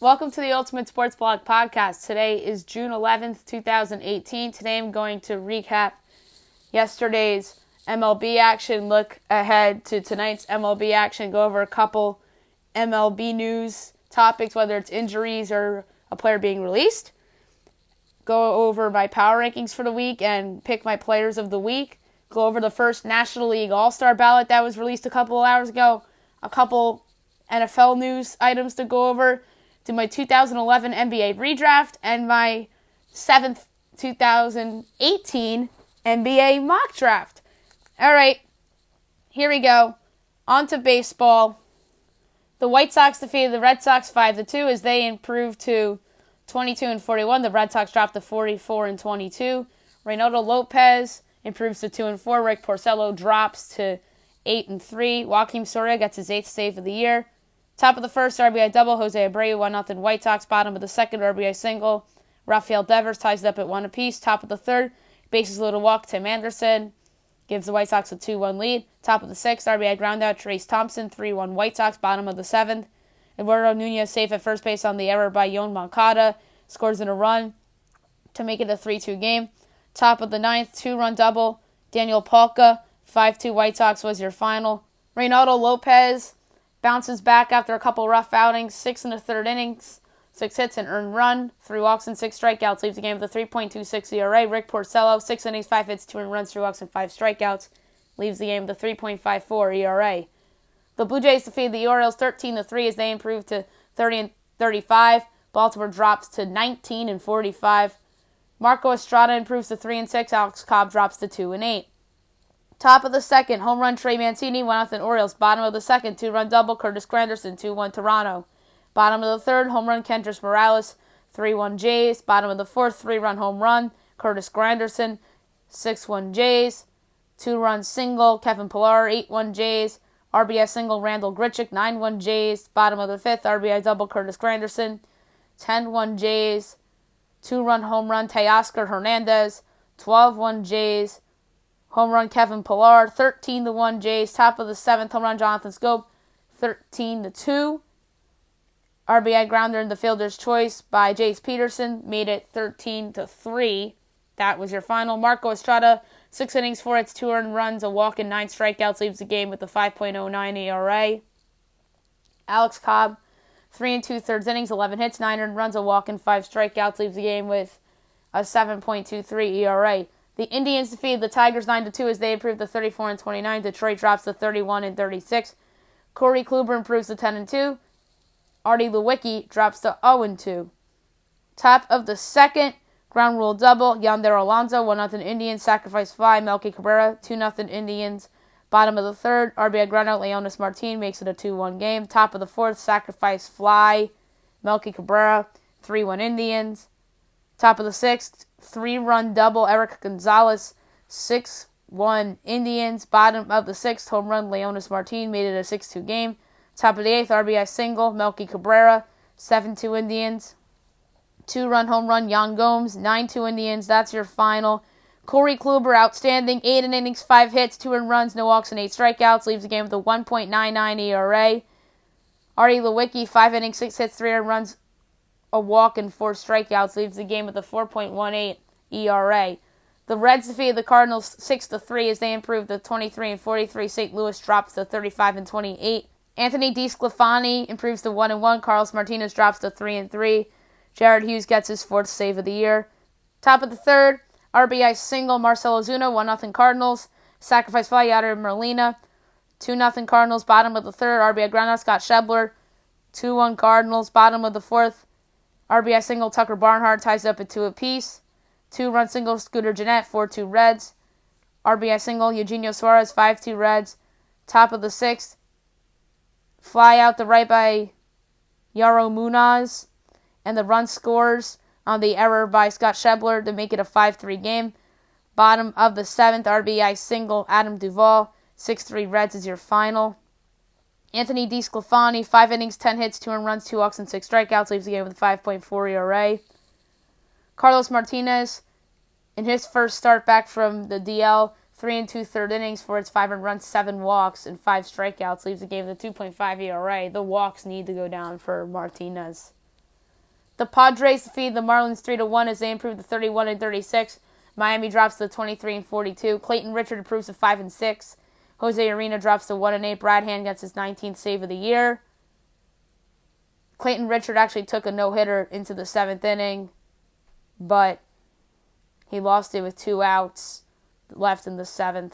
Welcome to the Ultimate Sports Blog Podcast. Today is June 11th, 2018. Today I'm going to recap yesterday's MLB action, look ahead to tonight's MLB action, go over a couple MLB news topics, whether it's injuries or a player being released, go over my power rankings for the week and pick my players of the week, go over the first National League All-Star ballot that was released a couple of hours ago, a couple NFL news items to go over, to my 2011 NBA ReDraft, and my 7th 2018 NBA mock draft. All right, here we go. On to baseball. The White Sox defeated the Red Sox 5-2 as they improved to 22-41. The Red Sox dropped to 44-22. Reynaldo Lopez improves to 2-4. Rick Porcello drops to 8-3. Joakim Soria gets his 8th save of the year. Top of the first, RBI double, Jose Abreu, 1-0 White Sox. Bottom of the second, RBI single, Rafael Devers ties it up at 1 apiece. Top of the third, bases loaded walk, Tim Anderson gives the White Sox a 2-1 lead. Top of the sixth, RBI groundout, Trace Thompson, 3-1 White Sox. Bottom of the seventh, Eduardo Nunez safe at first base on the error by Yoan Moncada, scores in a run to make it a 3-2 game. Top of the ninth, 2-run double, Daniel Palka, 5-2 White Sox was your final. Reynaldo Lopez bounces back after a couple rough outings, 6 1/3 innings, 6 hits, and earned run, 3 walks and 6 strikeouts, leaves the game with a 3.26 ERA. Rick Porcello, 6 innings, 5 hits, 2 earned runs, 3 walks, and 5 strikeouts, leaves the game with a 3.54 ERA. The Blue Jays defeated the Orioles 13-3 as they improved to 30-35. Baltimore drops to 19-45. Marco Estrada improves to 3-6. Alex Cobb drops to 2-8. Top of the second, home run Trey Mancini, 1-0 Orioles. Bottom of the second, 2-run double Curtis Granderson, 2-1 Toronto. Bottom of the third, home run Kendrys Morales, 3-1 Jays. Bottom of the fourth, 3-run home run Curtis Granderson, 6-1 Jays. 2-run single Kevin Pillar, 8-1 Jays. RBI single Randall Grichuk, 9-1 Jays. Bottom of the fifth, RBI double Curtis Granderson, 10-1 Jays. 2-run home run Teoscar Hernandez, 12-1 Jays. Home run Kevin Pillar, 13-1 Jays. Top of the seventh, home run Jonathan Scope, 13-2. RBI grounder in the fielder's choice by Jace Peterson made it 13-3. That was your final. Marco Estrada, 6 innings, 4 hits, 2 earned runs, a walk, and 9 strikeouts, leaves the game with a 5.09 ERA. Alex Cobb, 3 2/3 innings, 11 hits, 9 earned runs, a walk, and 5 strikeouts, leaves the game with a 7.23 ERA. The Indians defeated the Tigers 9-2 as they improved to 34-29. Detroit drops to 31-36. Corey Kluber improves to 10-2. Artie Lewicki drops to 0-2. Top of the second, ground rule double, Yonder Alonso, 1-0 Indians. Sacrifice fly, Melky Cabrera, 2-0 Indians. Bottom of the third, RBI groundout, Leonis Martin makes it a 2-1 game. Top of the fourth, sacrifice fly, Melky Cabrera, 3-1 Indians. Top of the sixth, 3-run double, Eric Gonzalez, 6-1 Indians. Bottom of the sixth, home run, Leonis Martin made it a 6-2 game. Top of the eighth, RBI single, Melky Cabrera, 7-2 Indians. 2-run home run, Yan Gomes, 9-2 Indians. That's your final. Corey Kluber, outstanding, 8 innings, 5 hits, 2 earned runs, no walks, and 8 strikeouts, leaves the game with a 1.99 ERA. Artie Lewicki, 5 innings, 6 hits, 3 earned runs, a walk, and 4 strikeouts, leaves the game with a 4.18 ERA. The Reds defeated the Cardinals 6-3 as they improved to 23-43. St. Louis drops to 35-28. Anthony DeSclafani improves to 1-1. Carlos Martinez drops to 3-3. Jared Hughes gets his 4th save of the year. Top of the third, RBI single Marcell Ozuna, 1-0 Cardinals. Sacrifice fly, Yadier Molina, 2-0 Cardinals. Bottom of the third, RBI groundout Scott Schebler, 2-1 Cardinals. Bottom of the fourth, RBI single Tucker Barnhart ties up at 2 apiece. 2-run single Scooter Gennett, 4-2 Reds. RBI single Eugenio Suarez, 5-2 Reds. Top of the sixth, fly out the right by Yaro Munaz, and the run scores on the error by Scott Schebler to make it a 5-3 game. Bottom of the seventh, RBI single Adam Duvall, 6-3 Reds is your final. Anthony DeSclafani, 5 innings, 10 hits, 2 earned runs, 2 walks, and 6 strikeouts, leaves the game with a 5.4 ERA. Carlos Martinez, in his first start back from the DL, 3 2/3 innings, 4 hits, 5 earned runs, 7 walks, and 5 strikeouts, leaves the game with a 2.5 ERA. The walks need to go down for Martinez. The Padres defeated the Marlins 3-1 as they improved to 31-36. Miami drops to 23-42. Clayton Richard improves to 5-6. Jose Urena drops to 1-8. Brad Hand gets his 19th save of the year. Clayton Richard actually took a no-hitter into the 7th inning, but he lost it with 2 outs left in the 7th.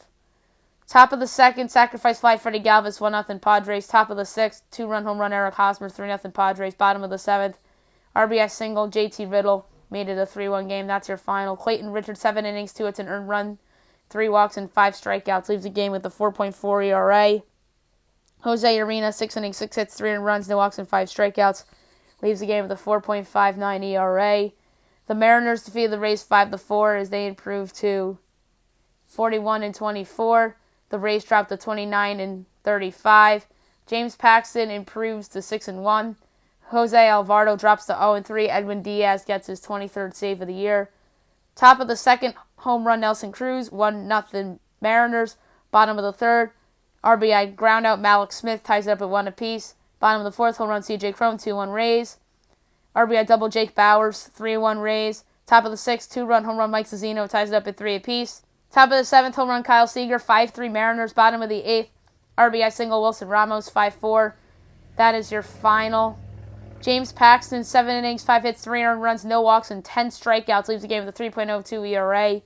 Top of the 2nd, sacrifice fly Freddie Galvis, 1-0 Padres. Top of the 6th, 2-run home run Eric Hosmer, 3-0 Padres. Bottom of the 7th, RBI single JT Riddle made it a 3-1 game. That's your final. Clayton Richard, 7 innings, 2 hits, an earned run, 3 walks, and 5 strikeouts. Leaves the game with a 4.4 ERA. Jose Urena, 6 innings, 6 hits, 3 earned runs, no walks, and 5 strikeouts. Leaves the game with a 4.59 ERA. The Mariners defeated the Rays 5-4 as they improved to 41-24. The Rays dropped to 29-35. James Paxton improves to 6-1. Jose Alvarado drops to 0-3. Edwin Diaz gets his 23rd save of the year. Top of the 2nd, home run Nelson Cruz, 1-0 Mariners. Bottom of the 3rd, RBI groundout Malik Smith ties it up at 1 apiece. Bottom of the 4th, home run CJ Cron, 2-1 Rays. RBI double Jake Bowers, 3-1 Rays. Top of the 6th, 2-run home run Mike Zunino ties it up at 3 apiece. Top of the 7th, home run Kyle Seager, 5-3 Mariners. Bottom of the 8th, RBI single Wilson Ramos, 5-4. That is your final. James Paxton, 7 innings, 5 hits, 3 earned runs, no walks, and 10 strikeouts. Leaves the game with a 3.02 ERA.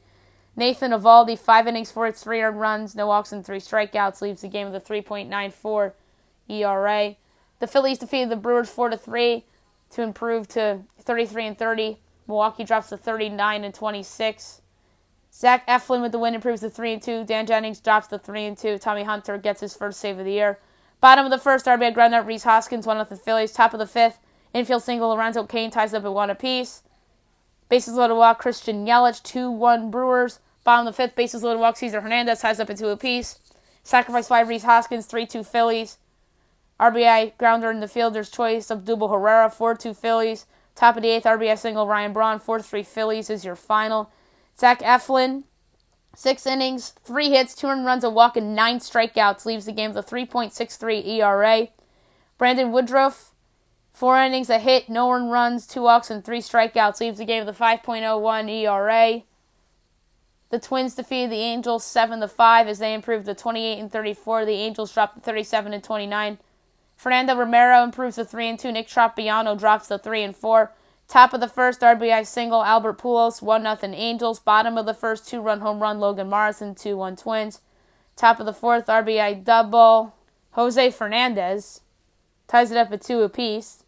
Nathan Eovaldi, 5 innings, 4 hits, 3 earned runs, no walks, and 3 strikeouts. Leaves the game with a 3.94 ERA. The Phillies defeated the Brewers 4-3 to improve to 33-30. Milwaukee drops to 39-26. Zach Eflin with the win improves to 3-2. Dan Jennings drops to 3-2. Tommy Hunter gets his first save of the year. Bottom of the 1st, RBI groundout Rhys Hoskins, 1-0 Phillies. Top of the 5th, infield single Lorenzo Cain ties up at 1 apiece. Bases loaded walk Christian Yelich, 2-1 Brewers. Bottom of the 5th, bases loaded walk Cesar Hernandez ties up at 2 apiece. Sacrifice fly Rhys Hoskins, 3-2 Phillies. RBI grounder in the fielder's choice Abdul Herrera, 4-2 Phillies. Top of the 8th, RBI single Ryan Braun, 4-3 Phillies is your final. Zach Eflin, 6 innings, 3 hits, 2 earned runs, a walk, and 9 strikeouts. Leaves the game with a 3.63 ERA. Brandon Woodruff, 4 innings, a hit, no earned runs, 2 walks, and 3 strikeouts. Leaves the game with a 5.01 ERA. The Twins defeated the Angels 7-5 as they improved to 28-34. The Angels dropped to 37-29. Fernando Romero improves to 3-2. Nick Tropiano drops to 3-4. Top of the 1st, RBI single Albert Pujols, 1-0 Angels. Bottom of the 1st, 2-run home run Logan Morrison, 2-1 Twins. Top of the 4th, RBI double Jose Fernandez ties it up at 2 apiece.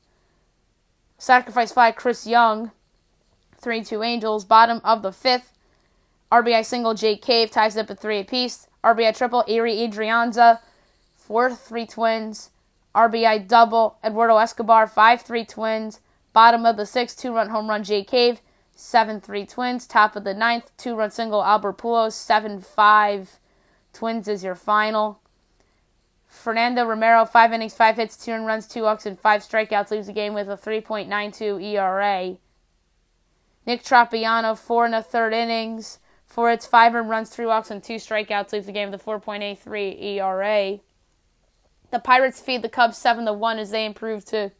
Sacrifice fly Chris Young, 3-2 Angels. Bottom of the 5th, RBI single Jake Cave ties it up at 3 apiece. RBI triple Erie Adrianza, 4-3 Twins. RBI double Eduardo Escobar, 5-3 Twins. Bottom of the 6th, 2-run home run Jay Cave, 7-3 Twins. Top of the 9th, 2-run single Albert Pujols, 7-5 Twins is your final. Fernando Romero, 5 innings, 5 hits, 2 earned runs, 2 walks, and 5 strikeouts. Leaves the game with a 3.92 ERA. Nick Tropiano, 4 1/3 innings, 4 hits, 5 earned runs, 3 walks, and 2 strikeouts. Leaves the game with a 4.83 ERA. The Pirates feed the Cubs 7-1 as they improve to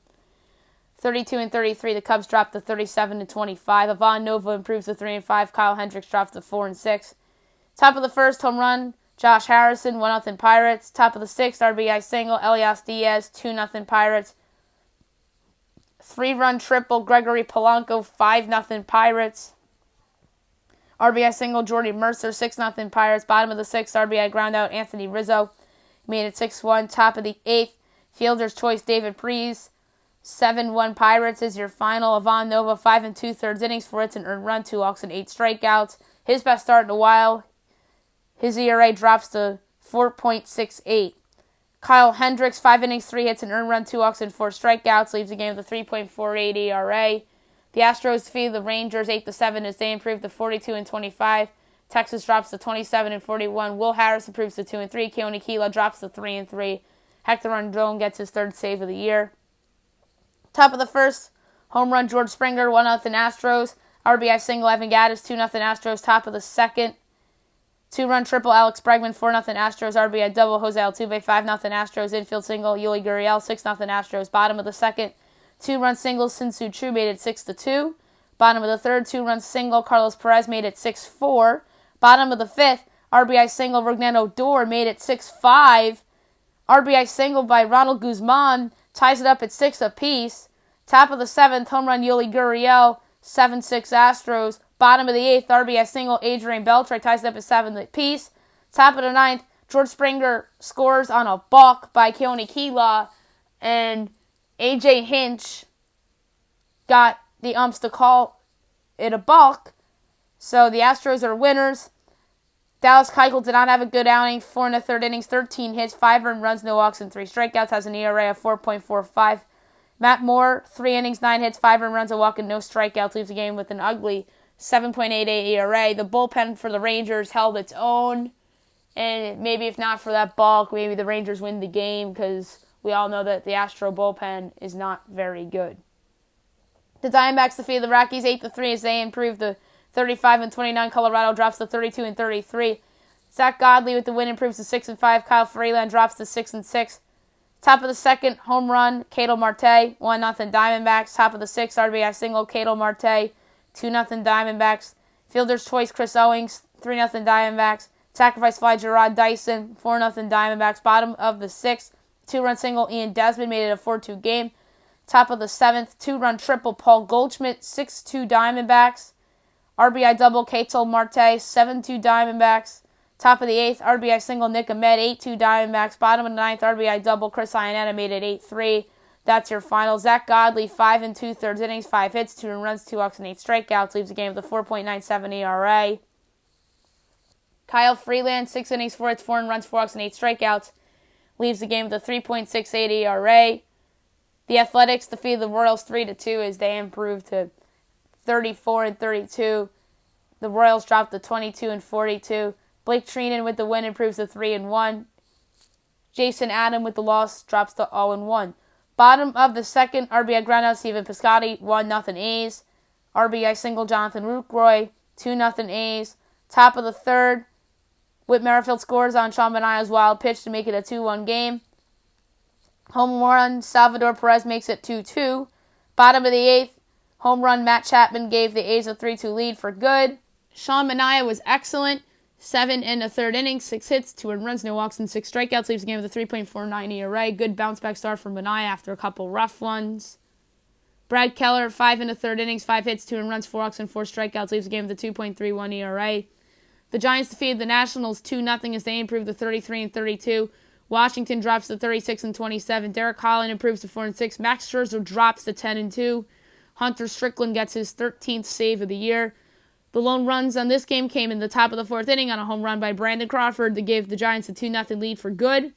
32-33. The Cubs drop to 37-25. Ivan Nova improves to 3-5. Kyle Hendricks drops to 4-6. Top of the 1st, home run Josh Harrison, 1-0 Pirates. Top of the 6th, RBI single Elias Diaz, 2-0 Pirates. 3-run triple Gregory Polanco, 5-0 Pirates. RBI single Jordy Mercer, 6-0 Pirates. Bottom of the 6th, RBI groundout Anthony Rizzo made it 6-1. Top of the 8th, fielder's choice David Priest, 7-1 Pirates is your final. Ivan Nova, 5 2/3 innings, 4 hits, an earned run, 2 walks, and 8 strikeouts. His best start in a while. His ERA drops to 4.68. Kyle Hendricks, 5 innings, 3 hits, an earned run, 2 walks, and 4 strikeouts. Leaves the game with a 3.48 ERA. The Astros defeated the Rangers 8-7 as they improved to 42-25. Texas drops to 27-41. Will Harris improves to 2-3. Keone Kela drops to 3-3. Hector Rondon gets his 3rd save of the year. Top of the 1st, home run George Springer, 1-0 Astros. RBI single Evan Gattis, 2-0 Astros. Top of the 2nd, 2-run triple Alex Bregman, 4-0 Astros. RBI double Jose Altuve, 5-0 Astros. Infield single Yuli Gurriel, 6-0 Astros. Bottom of the 2nd, 2-run single, Sin-Soo Choo made it 6-2. Bottom of the third, 2-run single, Carlos Perez made it 6-4. Bottom of the fifth, RBI single, Rougned Odor made it 6-5. RBI single by Ronald Guzman ties it up at 6 apiece. Top of the seventh, home run Yuli Gurriel, 7-6 Astros. Bottom of the eighth, RBI single, Adrian Beltre ties it up at 7 apiece. Top of the ninth, George Springer scores on a balk by Keone Kela, and A.J. Hinch got the umps to call it a balk. So the Astros are winners. Dallas Keuchel did not have a good outing. 4 1/3 innings, 13 hits, 5 earned runs, no walks, and 3 strikeouts. Has an ERA of 4.45. Matt Moore, 3 innings, 9 hits, 5 earned runs, a walk, and no strikeouts. Leaves the game with an ugly 7.88 ERA. The bullpen for the Rangers held its own. And maybe if not for that balk, maybe the Rangers win the game, because we all know that the Astro bullpen is not very good. The Diamondbacks defeated the Rockies 8-3 as they improved the 35-29. Colorado drops to 32-33. Zach Godley with the win improves to 6-5. Kyle Freeland drops to 6-6. Top of the second, home run, Ketel Marte, 1-0 Diamondbacks. Top of the sixth, RBI single, Ketel Marte, 2-0 Diamondbacks. Fielder's choice, Chris Owings, 3-0 Diamondbacks. Sacrifice fly, Gerard Dyson, 4-0 Diamondbacks. Bottom of the sixth, 2-run single, Ian Desmond made it a 4-2 game. Top of the seventh, 2-run triple, Paul Goldschmidt, 6-2 Diamondbacks. RBI double, Ketel Marte, 7-2 Diamondbacks. Top of the eighth, RBI single, Nick Ahmed, 8-2 Diamondbacks. Bottom of the ninth, RBI double, Chris Iannetta made it 8-3. That's your final. Zach Godley, 5 2/3 innings, 5 hits, 2 runs, 2 walks, and 8 strikeouts. Leaves the game with a 4.97 ERA. Kyle Freeland, 6 innings, 4 hits, 4 runs, 4 walks, and 8 strikeouts. Leaves the game with a 3.68 ERA. The Athletics defeated the Royals 3-2 as they improved to 34-32. The Royals dropped to 22-42. Blake Treinen with the win improves to 3-1. Jason Adam with the loss drops to 0-1. Bottom of the second, RBI groundout, Steven Piscotty, 1-0 A's. RBI single, Jonathan Lucroy, 2-0 A's. Top of the third, Whit Merrifield scores on Sean Manaea's wild pitch to make it a 2-1 game. Home run, Salvador Perez makes it 2-2. Bottom of the eighth, home run, Matt Chapman gave the A's a 3-2 lead for good. Sean Manaea was excellent. 7 1/3 innings, 6 hits, 2 earned runs, no walks, and 6 strikeouts. Leaves the game with a 3.49 ERA. Good bounce-back start for Manaea after a couple rough ones. Brad Keller, 5 1/3 innings, 5 hits, 2 earned runs, 4 walks, and 4 strikeouts. Leaves the game with a 2.31 ERA. The Giants defeated the Nationals 2-0 as they improved to 33-32. Washington drops to 36-27. Derek Holland improves to 4-6. Max Scherzer drops to 10-2. Hunter Strickland gets his 13th save of the year. The lone runs on this game came in the top of the fourth inning on a home run by Brandon Crawford that gave the Giants a 2-0 lead for good.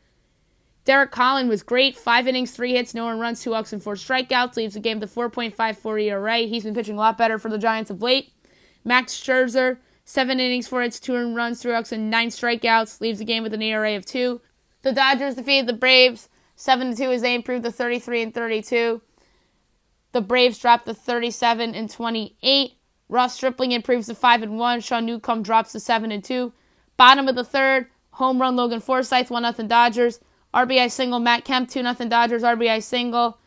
Derek Holland was great. 5 innings, 3 hits, no earned runs, 2 walks, and 4 strikeouts. Leaves the game to 4.54 ERA. He's been pitching a lot better for the Giants of late. Max Scherzer, 7 innings, 4 hits, 2 earned runs, 3 walks, and 9 strikeouts. Leaves the game with an ERA of 2. The Dodgers defeated the Braves 7-2 as they improved to 33-32. The Braves dropped to 37-28. Ross Stripling improves to 5-1. Sean Newcomb drops to 7-2. Bottom of the third, home run Logan Forsythe, 1-0 Dodgers. RBI single Matt Kemp, 2-0 Dodgers. RBI single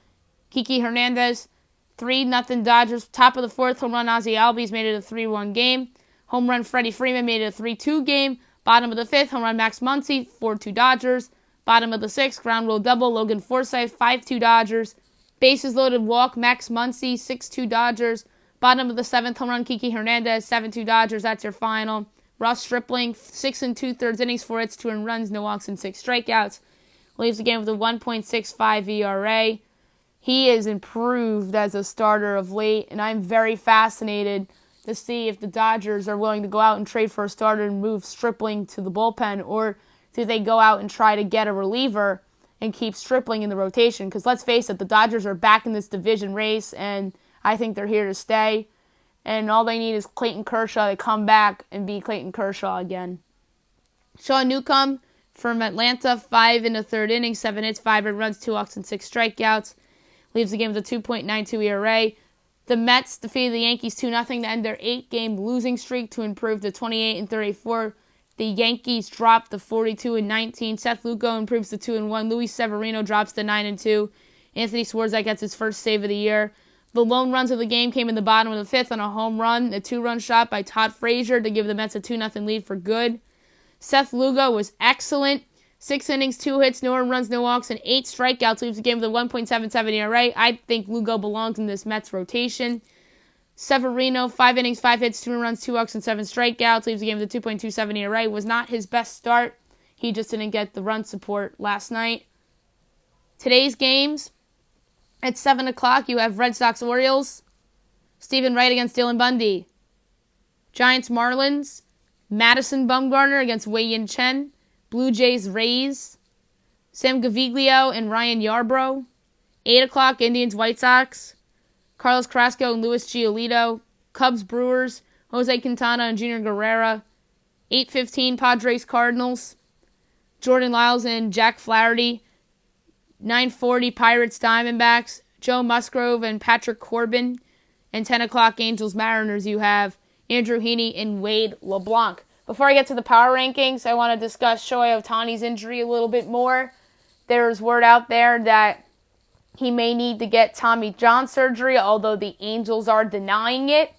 Kiki Hernandez, 3-0 Dodgers. Top of the fourth, home run Ozzie Albies made it a 3-1 game. Home run Freddie Freeman made it a 3-2 game. Bottom of the fifth, home run Max Muncy, 4-2 Dodgers. Bottom of the sixth, ground rule double Logan Forsythe, 5-2 Dodgers. Bases loaded walk Max Muncy, 6-2 Dodgers. Bottom of the seventh, home run Kiki Hernandez, 7-2 Dodgers. That's your final. Ross Stripling, 6 2/3 innings, 4 hits, 2 earned runs, no walks, and 6 strikeouts. Leaves the game with a 1.65 ERA. He is improved as a starter of late, and I'm very fascinated to see if the Dodgers are willing to go out and trade for a starter and move Stripling to the bullpen, or do they go out and try to get a reliever and keep Stripling in the rotation? Because let's face it, the Dodgers are back in this division race, and I think they're here to stay. And all they need is Clayton Kershaw to come back and be Clayton Kershaw again. Sean Newcomb from Atlanta, 5 1/3 innings, 7 hits, 5 earned runs, 2 walks, and 6 strikeouts. Leaves the game with a 2.92 ERA. The Mets defeated the Yankees 2-0 to end their 8-game losing streak to improve to 28-34. The Yankees dropped to 42-19. Seth Lugo improves to 2-1. Luis Severino drops to 9-2. Anthony Swarzak gets his first save of the year. The lone runs of the game came in the bottom of the fifth on a home run, a 2-run shot by Todd Frazier to give the Mets a 2-0 lead for good. Seth Lugo was excellent. 6 innings, 2 hits, no runs, no walks, and 8 strikeouts leaves the game with a 1.77 ERA. I think Lugo belongs in this Mets rotation. Severino, 5 innings, 5 hits, 2 runs, 2 walks, and 7 strikeouts leaves the game with a 2.27 ERA. Was not his best start. He just didn't get the run support last night. Today's games, at 7 o'clock, you have Red Sox-Orioles, Stephen Wright against Dylan Bundy. Giants-Marlins, Madison Bumgarner against Wei-Yin Chen. Blue Jays-Rays, Sam Gaviglio and Ryan Yarbrough. 8 o'clock, Indians-White Sox, Carlos Carrasco and Luis Giolito. Cubs-Brewers, Jose Quintana and Junior Guerrera. 8:15, Padres-Cardinals, Jordan Lyles and Jack Flaherty. 9:40, Pirates-Diamondbacks, Joe Musgrove and Patrick Corbin. And 10 o'clock, Angels-Mariners, you have Andrew Heaney and Wade LeBlanc. Before I get to the power rankings, I want to discuss Shohei Ohtani's injury a little bit more. There's word out there that he may need to get Tommy John surgery, although the Angels are denying it.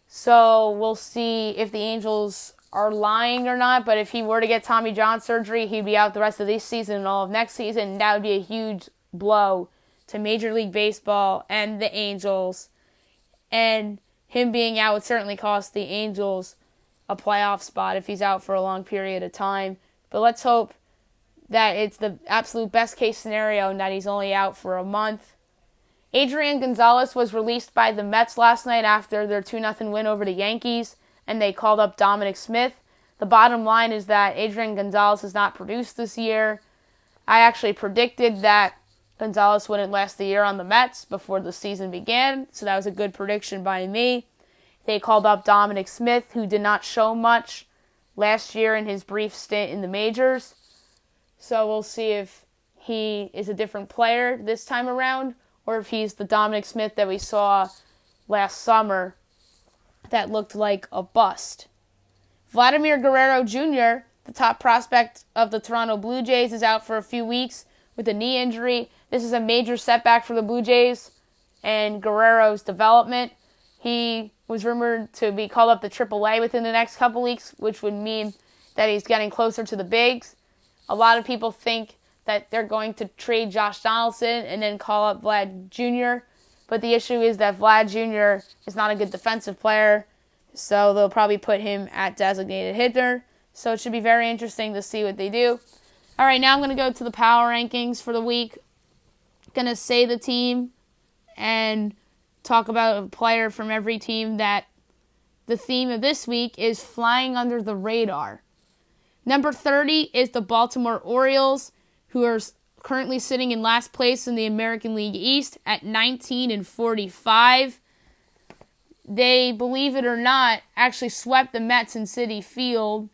So we'll see if the Angels are lying or not. But if he were to get Tommy John surgery, he'd be out the rest of this season and all of next season. And that would be a huge blow to Major League Baseball and the Angels. And him being out would certainly cost the Angels a playoff spot if he's out for a long period of time. But let's hope that it's the absolute best case scenario and that he's only out for a month. Adrian Gonzalez was released by the Mets last night after their 2-0 win over the Yankees, and they called up Dominic Smith. The bottom line is that Adrian Gonzalez has not produced this year. I actually predicted that Gonzalez wouldn't last the year on the Mets before the season began, so that was a good prediction by me. They called up Dominic Smith, who did not show much last year in his brief stint in the majors. So we'll see if he is a different player this time around, or if he's the Dominic Smith that we saw last summer that looked like a bust. Vladimir Guerrero Jr., the top prospect of the Toronto Blue Jays, is out for a few weeks with a knee injury. This is a major setback for the Blue Jays and Guerrero's development. He was rumored to be called up to AAA within the next couple weeks, which would mean that he's getting closer to the bigs. A lot of people think that they're going to trade Josh Donaldson and then call up Vlad Jr., but the issue is that Vlad Jr. is not a good defensive player, so they'll probably put him at designated hitter. So it should be very interesting to see what they do. All right, now I'm going to go to the power rankings for the week. Going to say the team and talk about a player from every team. That the theme of this week is flying under the radar. Number 30 is the Baltimore Orioles, who are currently sitting in last place in the American League East at 19-45. They, believe it or not, actually swept the Mets in Citi Field.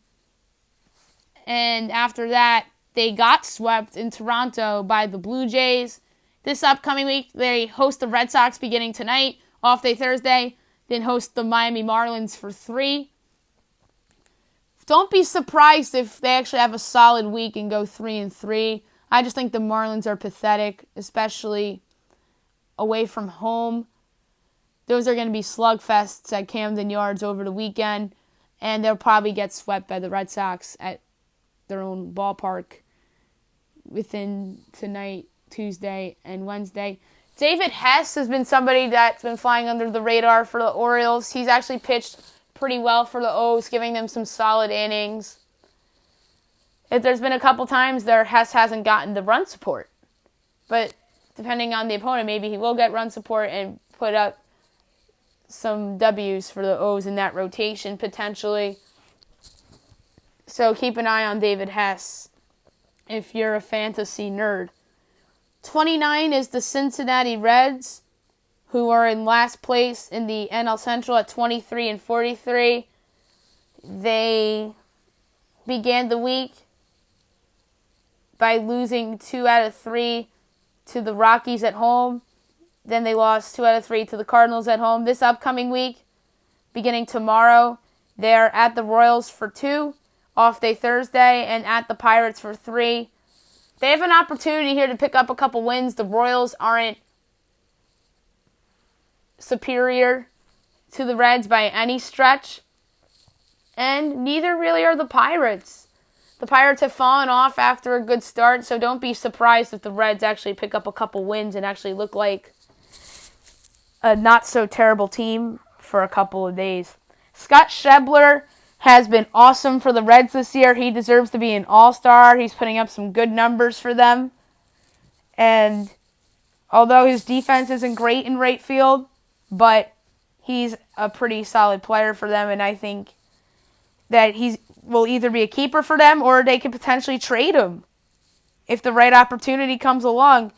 And after that, they got swept in Toronto by the Blue Jays. This upcoming week, they host the Red Sox beginning tonight, off day Thursday, then host the Miami Marlins for 3. Don't be surprised if they actually have a solid week and go 3-3. I just think the Marlins are pathetic, especially away from home. Those are going to be slugfests at Camden Yards over the weekend, and they'll probably get swept by the Red Sox at their own ballpark within tonight, Tuesday, and Wednesday. David Hess has been somebody that's been flying under the radar for the Orioles. He's actually pitched pretty well for the O's, giving them some solid innings. If there's been a couple times there, Hess hasn't gotten the run support. But depending on the opponent, maybe he will get run support and put up some W's for the O's in that rotation, potentially. So keep an eye on David Hess if you're a fantasy nerd. 29 is the Cincinnati Reds, who are in last place in the NL Central at 23-43. They began the week by losing 2 out of 3 to the Rockies at home. Then they lost 2 out of 3 to the Cardinals at home. This upcoming week, beginning tomorrow, they're at the Royals for 2, off day Thursday, and at the Pirates for 3. They have an opportunity here to pick up a couple wins. The Royals aren't superior to the Reds by any stretch, and neither really are the Pirates. The Pirates have fallen off after a good start, so don't be surprised if the Reds actually pick up a couple wins and actually look like a not-so-terrible team for a couple of days. Scott Schebler has been awesome for the Reds this year. He deserves to be an all-star. He's putting up some good numbers for them. And although his defense isn't great in right field, but he's a pretty solid player for them, and I think that he will either be a keeper for them or they could potentially trade him if the right opportunity comes along.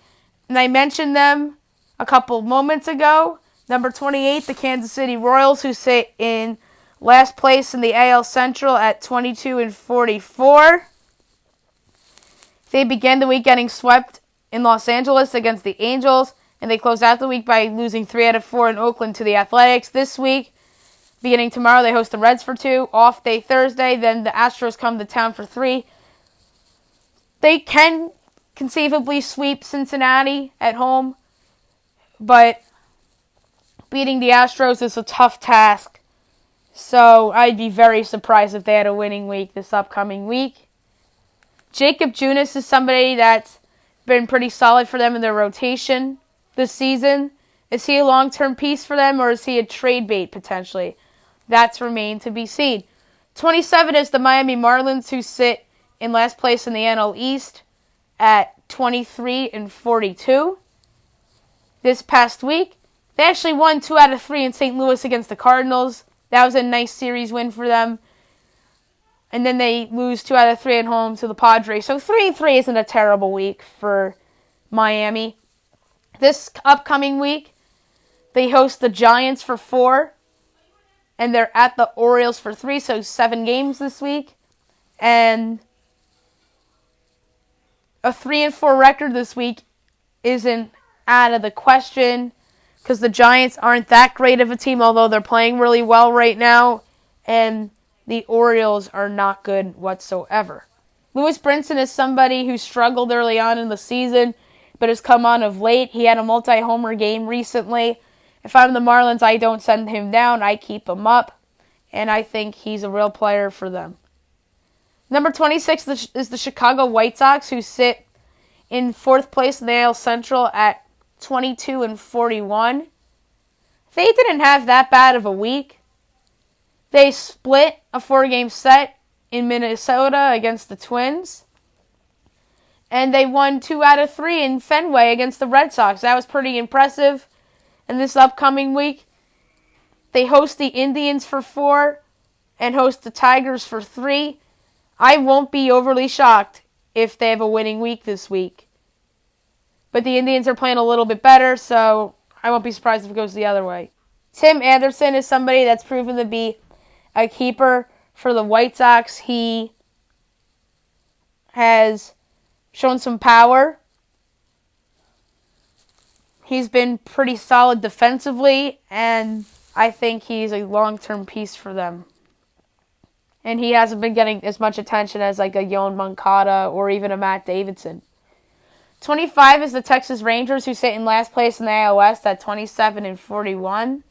And I mentioned them a couple moments ago. Number 28, the Kansas City Royals, who sit in last place in the AL Central at 22-44. They began the week getting swept in Los Angeles against the Angels, and they closed out the week by losing 3 out of 4 in Oakland to the Athletics. This week, beginning tomorrow, they host the Reds for 2, off day Thursday, then the Astros come to town for 3. They can conceivably sweep Cincinnati at home, but beating the Astros is a tough task. So I'd be very surprised if they had a winning week this upcoming week. Jacob Junis is somebody that's been pretty solid for them in their rotation this season. Is he a long-term piece for them, or is he a trade bait potentially? That's remained to be seen. 27 is the Miami Marlins, who sit in last place in the NL East at 23-42. This past week, they actually won 2 out of 3 in St. Louis against the Cardinals. That was a nice series win for them. And then they lose 2 out of 3 at home to the Padres. So 3-3 isn't a terrible week for Miami. This upcoming week, they host the Giants for 4. And they're at the Orioles for 3, so 7 games this week. And a 3-4 record this week isn't out of the question, because the Giants aren't that great of a team, although they're playing really well right now, and the Orioles are not good whatsoever. Lewis Brinson is somebody who struggled early on in the season, but has come on of late. He had a multi-homer game recently. If I'm the Marlins, I don't send him down. I keep him up, and I think he's a real player for them. Number 26 is the Chicago White Sox, who sit in 4th place in the AL Central at 22-41. They didn't have that bad of a week. They split a 4-game set in Minnesota against the Twins. And they won 2 out of 3 in Fenway against the Red Sox. That was pretty impressive. And this upcoming week, they host the Indians for 4 and host the Tigers for 3. I won't be overly shocked if they have a winning week this week. But the Indians are playing a little bit better, so I won't be surprised if it goes the other way. Tim Anderson is somebody that's proven to be a keeper for the White Sox. He has shown some power. He's been pretty solid defensively, and I think he's a long-term piece for them. And he hasn't been getting as much attention as like a Yoan Moncada or even a Matt Davidson. 25 is the Texas Rangers, who sit in last place in the AL West at 27-41.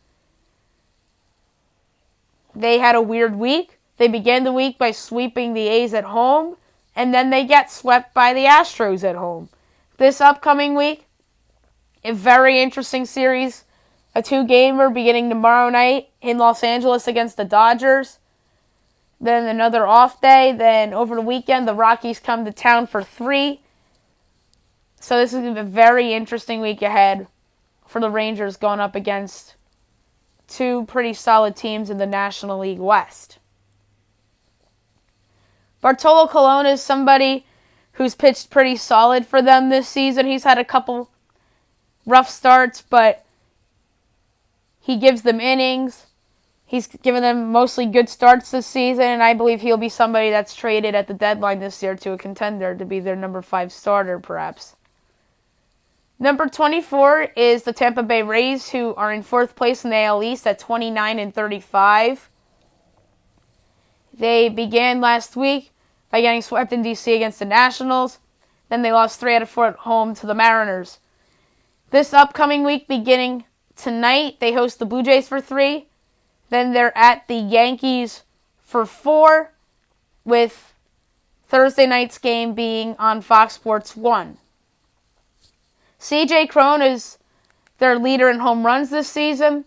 They had a weird week. They began the week by sweeping the A's at home, and then they get swept by the Astros at home. This upcoming week, a very interesting series, a 2-gamer beginning tomorrow night in Los Angeles against the Dodgers. Then another off day. Then over the weekend, the Rockies come to town for 3. So this is a very interesting week ahead for the Rangers, going up against 2 pretty solid teams in the National League West. Bartolo Colon is somebody who's pitched pretty solid for them this season. He's had a couple rough starts, but he gives them innings. He's given them mostly good starts this season, and I believe he'll be somebody that's traded at the deadline this year to a contender to be their number 5 starter, perhaps. Number 24 is the Tampa Bay Rays, who are in 4th place in the AL East at 29-35. They began last week by getting swept in D.C. against the Nationals. Then they lost 3 out of 4 at home to the Mariners. This upcoming week, beginning tonight, they host the Blue Jays for 3. Then they're at the Yankees for 4, with Thursday night's game being on Fox Sports 1. C.J. Cron is their leader in home runs this season.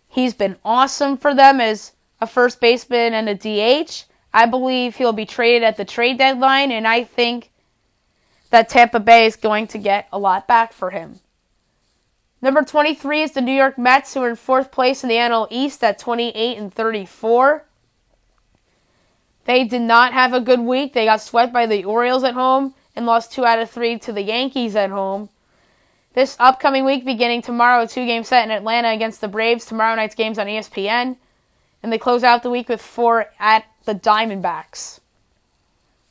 He's been awesome for them as a first baseman and a DH. I believe he'll be traded at the trade deadline, and I think that Tampa Bay is going to get a lot back for him. Number 23 is the New York Mets, who are in 4th place in the NL East at 28-34. They did not have a good week. They got swept by the Orioles at home and lost 2 out of 3 to the Yankees at home. This upcoming week, beginning tomorrow, a 2-game set in Atlanta against the Braves. Tomorrow night's game's on ESPN. And they close out the week with 4 at the Diamondbacks.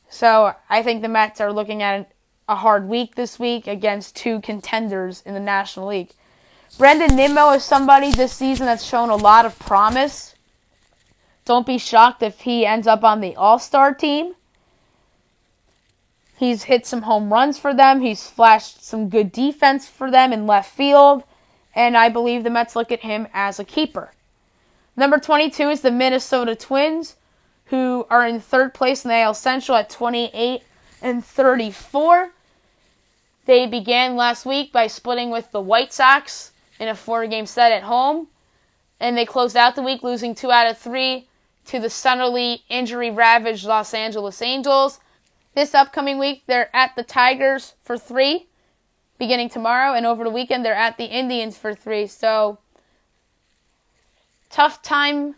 So I think the Mets are looking at a hard week this week against 2 contenders in the National League. Brendan Nimmo is somebody this season that's shown a lot of promise. Don't be shocked if he ends up on the All-Star team. He's hit some home runs for them. He's flashed some good defense for them in left field. And I believe the Mets look at him as a keeper. Number 22 is the Minnesota Twins, who are in 3rd place in the AL Central at 28-34. They began last week by splitting with the White Sox in a 4-game set at home. And they closed out the week losing 2 out of 3 to the suddenly injury-ravaged Los Angeles Angels. This upcoming week, they're at the Tigers for 3, beginning tomorrow. And over the weekend, they're at the Indians for 3. So, tough time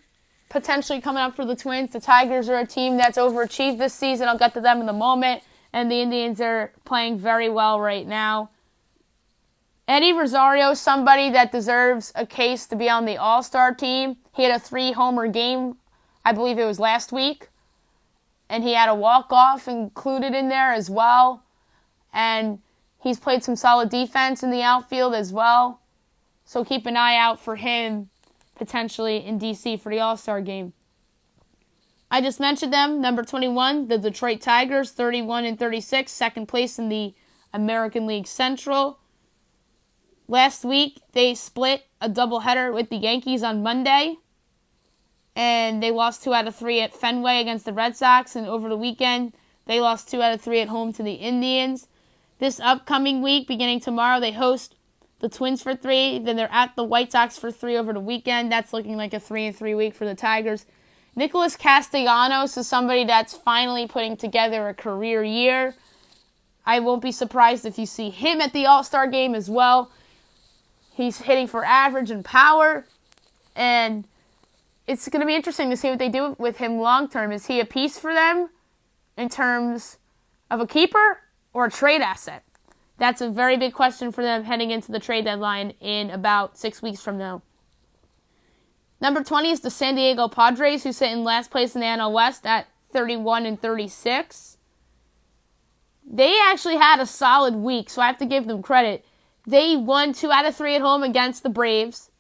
potentially coming up for the Twins. The Tigers are a team that's overachieved this season. I'll get to them in a moment. And the Indians are playing very well right now. Eddie Rosario is somebody that deserves a case to be on the All-Star team. He had a 3-homer game, I believe it was last week. And he had a walk-off included in there as well. And he's played some solid defense in the outfield as well. So keep an eye out for him potentially in D.C. for the All-Star game. I just mentioned them. Number 21, the Detroit Tigers, 31-36, 2nd place in the American League Central. Last week, they split a doubleheader with the Yankees on Monday. And they lost 2 out of 3 at Fenway against the Red Sox. And over the weekend, they lost 2 out of 3 at home to the Indians. This upcoming week, beginning tomorrow, they host the Twins for 3. Then they're at the White Sox for 3 over the weekend. That's looking like a 3-3 week for the Tigers. Nicholas Castellanos is somebody that's finally putting together a career year. I won't be surprised if you see him at the All-Star game as well. He's hitting for average and power. And it's going to be interesting to see what they do with him long term. Is he a piece for them in terms of a keeper or a trade asset? That's a very big question for them heading into the trade deadline in about 6 weeks from now. Number 20 is the San Diego Padres, who sit in last place in the NL West at 31-36. They actually had a solid week, so I have to give them credit. They won 2 out of 3 at home against the Braves.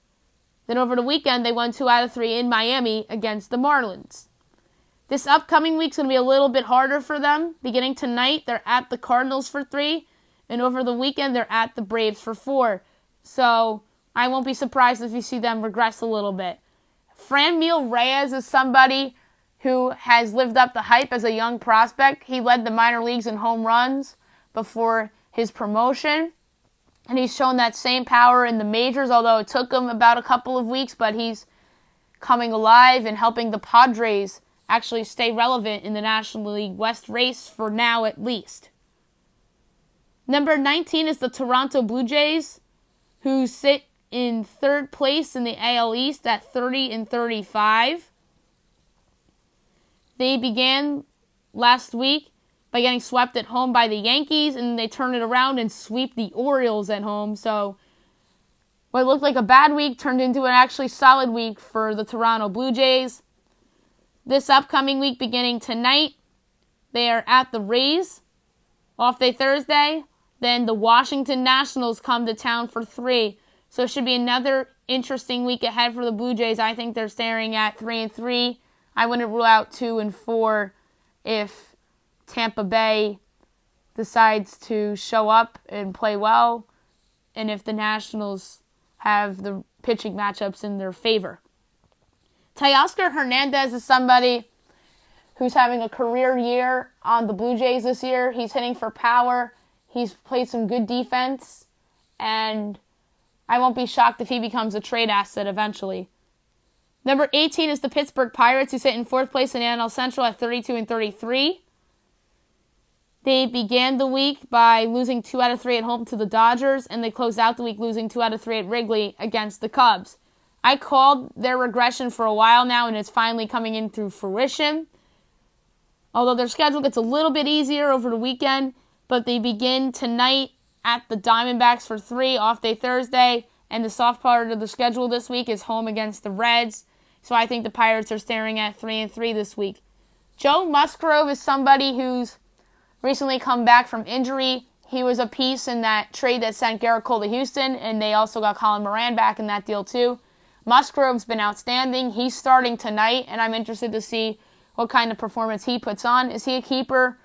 Then over the weekend, they won 2 out of 3 in Miami against the Marlins. This upcoming week's going to be a little bit harder for them. Beginning tonight, they're at the Cardinals for 3. And over the weekend, they're at the Braves for 4. So I won't be surprised if you see them regress a little bit. Franmil Reyes is somebody who has lived up the hype as a young prospect. He led the minor leagues in home runs before his promotion. And he's shown that same power in the majors, although it took him about a couple of weeks, but he's coming alive and helping the Padres actually stay relevant in the National League West race for now at least. Number 19 is the Toronto Blue Jays, who sit in 3rd place in the AL East at 30-35. They began last week by getting swept at home by the Yankees, and they turn it around and sweep the Orioles at home. So what looked like a bad week turned into an actually solid week for the Toronto Blue Jays. This upcoming week, beginning tonight, they are at the Rays. Off day Thursday. Then the Washington Nationals come to town for 3. So it should be another interesting week ahead for the Blue Jays. I think they're staring at 3-3. I wouldn't rule out 2-4 if Tampa Bay decides to show up and play well, and if the Nationals have the pitching matchups in their favor. Teoscar Hernandez is somebody who's having a career year on the Blue Jays this year. He's hitting for power. He's played some good defense, and I won't be shocked if he becomes a trade asset eventually. Number 18 is the Pittsburgh Pirates, who sit in 4th place in the NL Central at 32-33. They began the week by losing 2 out of 3 at home to the Dodgers, and they closed out the week losing 2 out of 3 at Wrigley against the Cubs. I called their regression for a while now, and it's finally coming in through fruition. Although their schedule gets a little bit easier over the weekend, but they begin tonight at the Diamondbacks for 3, off day Thursday, and the soft part of the schedule this week is home against the Reds. So I think the Pirates are staring at 3-3 this week. Joe Musgrove is somebody who's recently come back from injury. He was a piece in that trade that sent Garrett Cole to Houston, and they also got Colin Moran back in that deal too. Musgrove's been outstanding. He's starting tonight, and I'm interested to see what kind of performance he puts on. Is he a keeper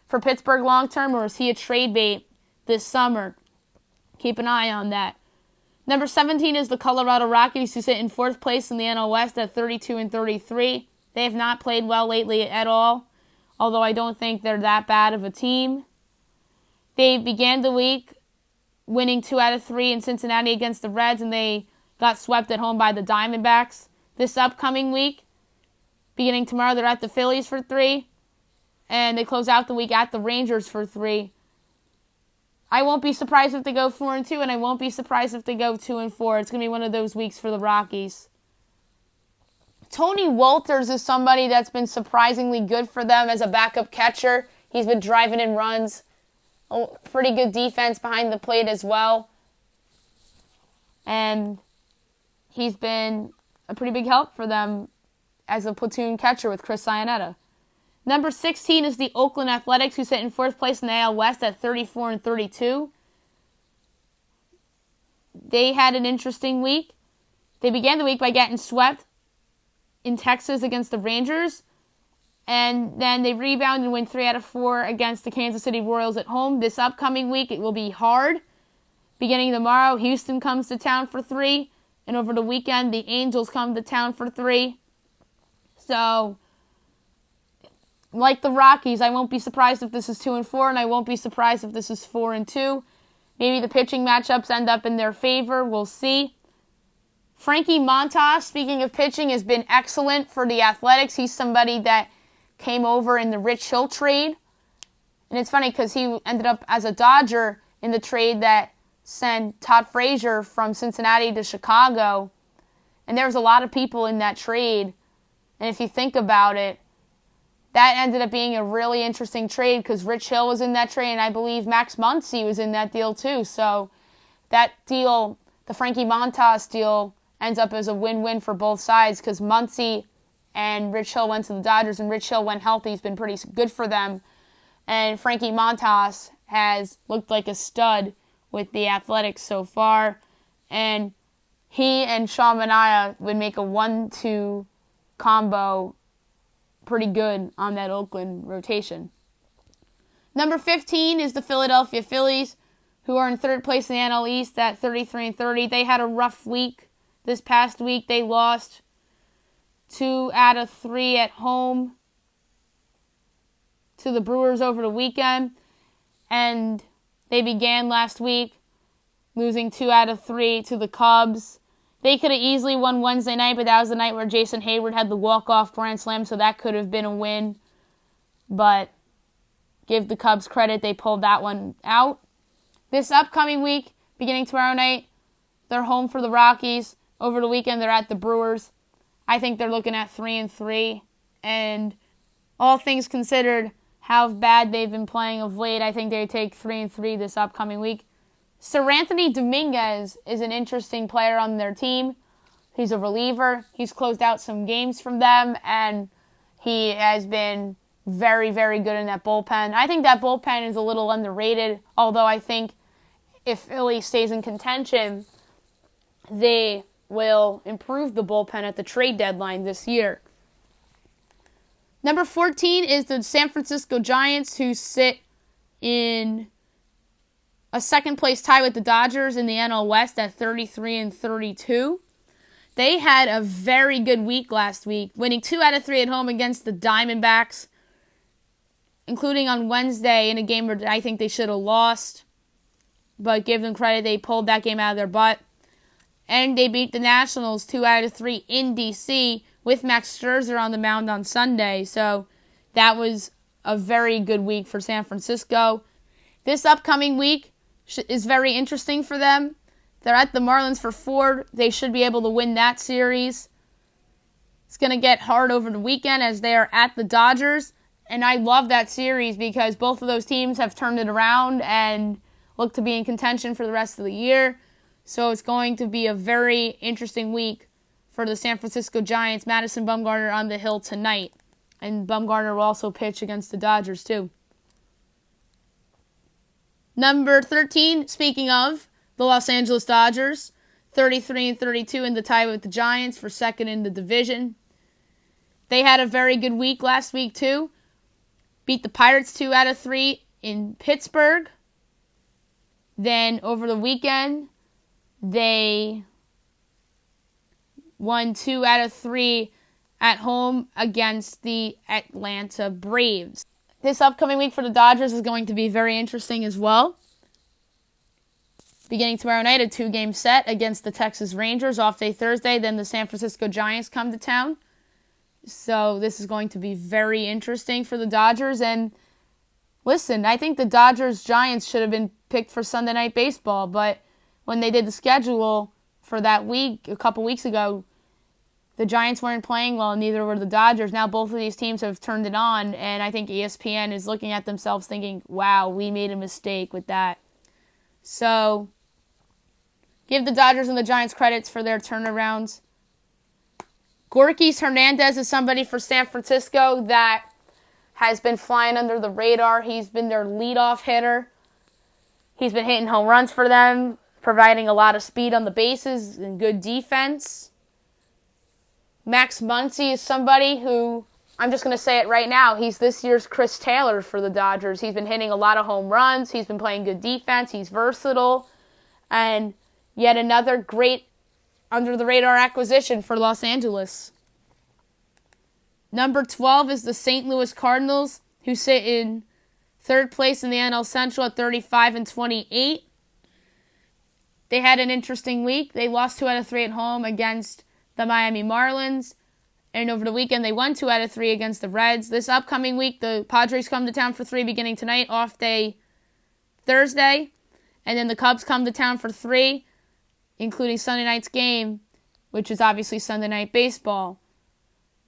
for Pittsburgh long term, or is he a trade bait this summer? Keep an eye on that. Number 17 is the Colorado Rockies, who sit in 4th place in the NL West at 32-33. They have not played well lately at all, although I don't think they're that bad of a team. They began the week winning 2 out of 3 in Cincinnati against the Reds, and they got swept at home by the Diamondbacks. This upcoming week, beginning tomorrow, they're at the Phillies for 3, and they close out the week at the Rangers for 3. I won't be surprised if they go 4-2, and I won't be surprised if they go 2-4. It's going to be one of those weeks for the Rockies. Tony Wolters is somebody that's been surprisingly good for them as a backup catcher. He's been driving in runs. Pretty good defense behind the plate as well. And he's been a pretty big help for them as a platoon catcher with Chris Iannetta. Number 16 is the Oakland Athletics, who sit in 4th place in the AL West at 34-32. They had an interesting week. They began the week by getting swept in Texas against the Rangers, and then they rebounded and win 3 out of 4 against the Kansas City Royals at home. This upcoming week, it will be hard. Beginning tomorrow, Houston comes to town for 3, and over the weekend, the Angels come to town for 3. So, like the Rockies, I won't be surprised if this is 2-4, and I won't be surprised if this is 4-2. Maybe the pitching matchups end up in their favor. We'll see. Frankie Montas, speaking of pitching, has been excellent for the Athletics. He's somebody that came over in the Rich Hill trade. And it's funny because he ended up as a Dodger in the trade that sent Todd Frazier from Cincinnati to Chicago. And there was a lot of people in that trade. And if you think about it, that ended up being a really interesting trade because Rich Hill was in that trade, and I believe Max Muncy was in that deal too. So that deal, the Frankie Montas deal, ends up as a win-win for both sides because Muncy and Rich Hill went to the Dodgers, and Rich Hill, when healthy, has been pretty good for them. And Frankie Montas has looked like a stud with the Athletics so far. And he and Sean Manaea would make a 1-2 combo pretty good on that Oakland rotation. Number 15 is the Philadelphia Phillies, who are in 3rd place in the NL East at 33-30. They had a rough week this past week. They lost 2 out of 3 at home to the Brewers over the weekend, and they began last week losing 2 out of 3 to the Cubs. They could have easily won Wednesday night, but that was the night where Jason Hayward had the walk-off grand slam, so that could have been a win. But give the Cubs credit, they pulled that one out. This upcoming week, beginning tomorrow night, they're home for the Rockies. Over the weekend, they're at the Brewers. I think they're looking at 3-3. And all things considered, how bad they've been playing of late, I think they take 3-3 this upcoming week. Seranthony Dominguez is an interesting player on their team. He's a reliever. He's closed out some games from them, and he has been very, very good in that bullpen. I think that bullpen is a little underrated, although I think if Philly stays in contention, they will improve the bullpen at the trade deadline this year. Number 14 is the San Francisco Giants, who sit in a second-place tie with the Dodgers in the NL West at 33-32. They had a very good week last week, winning 2 out of 3 at home against the Diamondbacks, including on Wednesday in a game where I think they should have lost. But give them credit, they pulled that game out of their butt. And they beat the Nationals 2 out of 3 in D.C. with Max Scherzer on the mound on Sunday. So that was a very good week for San Francisco. This upcoming week is very interesting for them. They're at the Marlins for 4. They should be able to win that series. It's going to get hard over the weekend as they are at the Dodgers. And I love that series because both of those teams have turned it around and look to be in contention for the rest of the year. So it's going to be a very interesting week for the San Francisco Giants. Madison Bumgarner on the hill tonight. And Bumgarner will also pitch against the Dodgers too. Number 13, speaking of the Los Angeles Dodgers, 33-32 in the tie with the Giants for second in the division. They had a very good week last week too. Beat the Pirates 2 out of 3 in Pittsburgh. Then over the weekend, they won 2 out of 3 at home against the Atlanta Braves. This upcoming week for the Dodgers is going to be very interesting as well. Beginning tomorrow night, a 2-game set against the Texas Rangers. Off day Thursday, then the San Francisco Giants come to town. So this is going to be very interesting for the Dodgers. And listen, I think the Dodgers-Giants should have been picked for Sunday Night Baseball. But when they did the schedule for that week, a couple weeks ago, the Giants weren't playing well, and neither were the Dodgers. Now both of these teams have turned it on, and I think ESPN is looking at themselves thinking, wow, we made a mistake with that. So give the Dodgers and the Giants credits for their turnarounds. Gorkys Hernandez is somebody for San Francisco that has been flying under the radar. He's been their leadoff hitter. He's been hitting home runs for them, providing a lot of speed on the bases and good defense. Max Muncy is somebody who, I'm just going to say it right now, he's this year's Chris Taylor for the Dodgers. He's been hitting a lot of home runs. He's been playing good defense. He's versatile. And yet another great under-the-radar acquisition for Los Angeles. Number 12 is the St. Louis Cardinals, who sit in third place in the NL Central at 35-28. They had an interesting week. They lost 2 out of 3 at home against the Miami Marlins. And over the weekend, they won 2 out of 3 against the Reds. This upcoming week, the Padres come to town for 3 beginning tonight, off day Thursday. And then the Cubs come to town for 3, including Sunday night's game, which is obviously Sunday Night Baseball.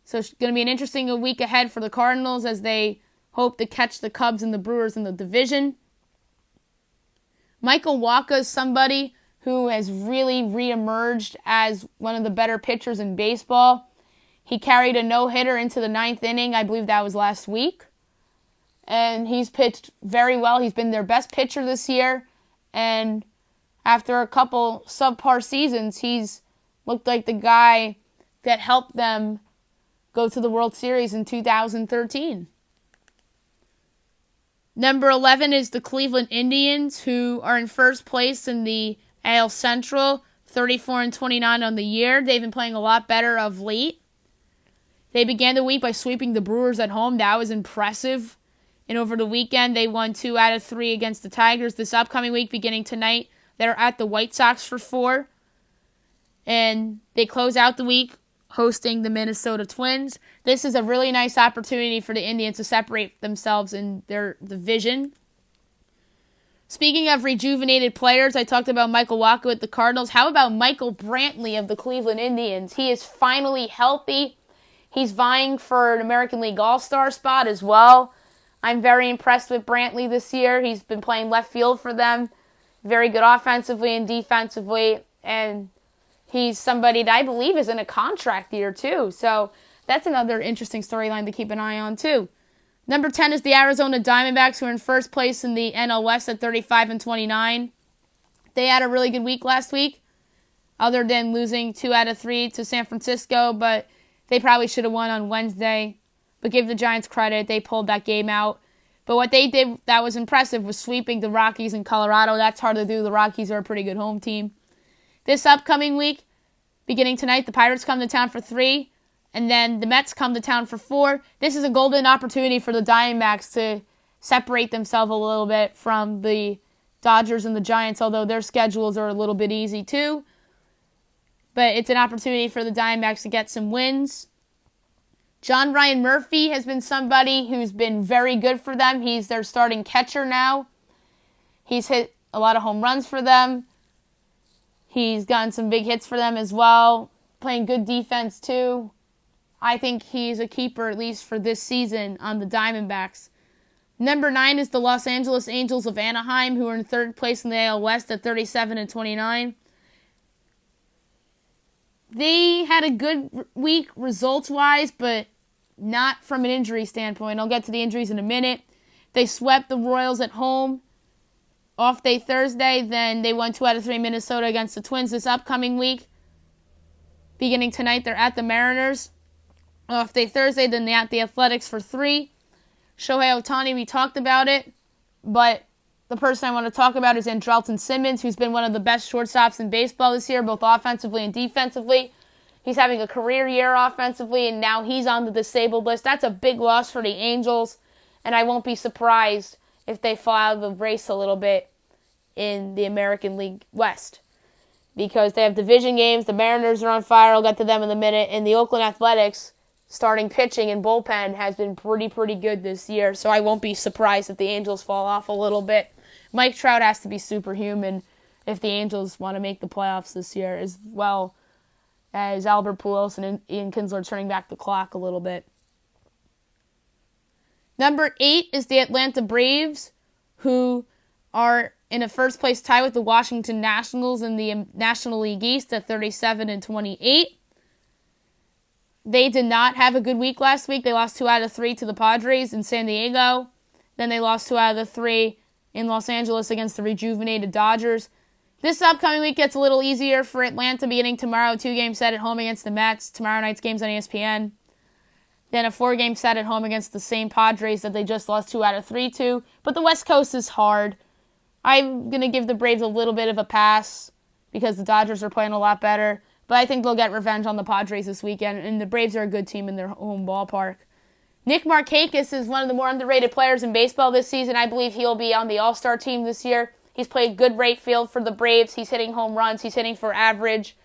So it's going to be an interesting week ahead for the Cardinals as they hope to catch the Cubs and the Brewers in the division. Michael Wacha is somebody who has really reemerged as one of the better pitchers in baseball. He carried a no-hitter into the 9th inning. I believe that was last week. And he's pitched very well. He's been their best pitcher this year. And after a couple subpar seasons, he's looked like the guy that helped them go to the World Series in 2013. Number 11 is the Cleveland Indians, who are in first place in the AL Central, 34-29 on the year. They've been playing a lot better of late. They began the week by sweeping the Brewers at home. That was impressive. And over the weekend, they won 2 out of 3 against the Tigers. This upcoming week, beginning tonight, they're at the White Sox for 4. And they close out the week hosting the Minnesota Twins. This is a really nice opportunity for the Indians to separate themselves in their division. Speaking of rejuvenated players, I talked about Michael Wacha with the Cardinals. How about Michael Brantley of the Cleveland Indians? He is finally healthy. He's vying for an American League All-Star spot as well. I'm very impressed with Brantley this year. He's been playing left field for them. Very good offensively and defensively. And he's somebody that I believe is in a contract year too. So that's another interesting storyline to keep an eye on too. Number 10 is the Arizona Diamondbacks, who are in first place in the NL West at 35-29. They had a really good week last week, other than losing 2 out of 3 to San Francisco, but they probably should have won on Wednesday. But give the Giants credit. They pulled that game out. But what they did that was impressive was sweeping the Rockies in Colorado. That's hard to do. The Rockies are a pretty good home team. This upcoming week, beginning tonight, the Pirates come to town for 3, and then the Mets come to town for 4. This is a golden opportunity for the Diamondbacks to separate themselves a little bit from the Dodgers and the Giants, although their schedules are a little bit easy too. But it's an opportunity for the Diamondbacks to get some wins. John Ryan Murphy has been somebody who's been very good for them. He's their starting catcher now. He's hit a lot of home runs for them. He's gotten some big hits for them as well, playing good defense too. I think he's a keeper, at least for this season, on the Diamondbacks. Number 9 is the Los Angeles Angels of Anaheim, who are in 3rd place in the AL West at 37-29. They had a good week results-wise, but not from an injury standpoint. I'll get to the injuries in a minute. They swept the Royals at home off day Thursday. Then they won 2 out of 3 Minnesota against the Twins this upcoming week. Beginning tonight, they're at the Mariners. Off day Thursday, then they're at the Athletics for 3. Shohei Ohtani, we talked about it, but the person I want to talk about is Andrelton Simmons, who's been one of the best shortstops in baseball this year, both offensively and defensively. He's having a career year offensively, and now he's on the disabled list. That's a big loss for the Angels, and I won't be surprised if they fall out of the race a little bit in the American League West, because they have division games. The Mariners are on fire. I'll get to them in a minute. And the Oakland Athletics, starting pitching and bullpen, has been pretty good this year, so I won't be surprised if the Angels fall off a little bit. Mike Trout has to be superhuman if the Angels want to make the playoffs this year, as well as Albert Pujols and Ian Kinsler turning back the clock a little bit. Number 8 is the Atlanta Braves, who are in a first-place tie with the Washington Nationals in the National League East at 37-28. They did not have a good week last week. They lost 2 out of 3 to the Padres in San Diego. Then they lost 2 out of 3 in Los Angeles against the rejuvenated Dodgers. This upcoming week gets a little easier for Atlanta, beginning tomorrow, 2-game set at home against the Mets. Tomorrow night's game's on ESPN. Then a 4-game set at home against the same Padres that they just lost 2 out of 3 to. But the West Coast is hard. I'm going to give the Braves a little bit of a pass because the Dodgers are playing a lot better. But I think they'll get revenge on the Padres this weekend, and the Braves are a good team in their home ballpark. Nick Markakis is one of the more underrated players in baseball this season. I believe he'll be on the All-Star team this year. He's played good right field for the Braves. He's hitting home runs. He's hitting for average.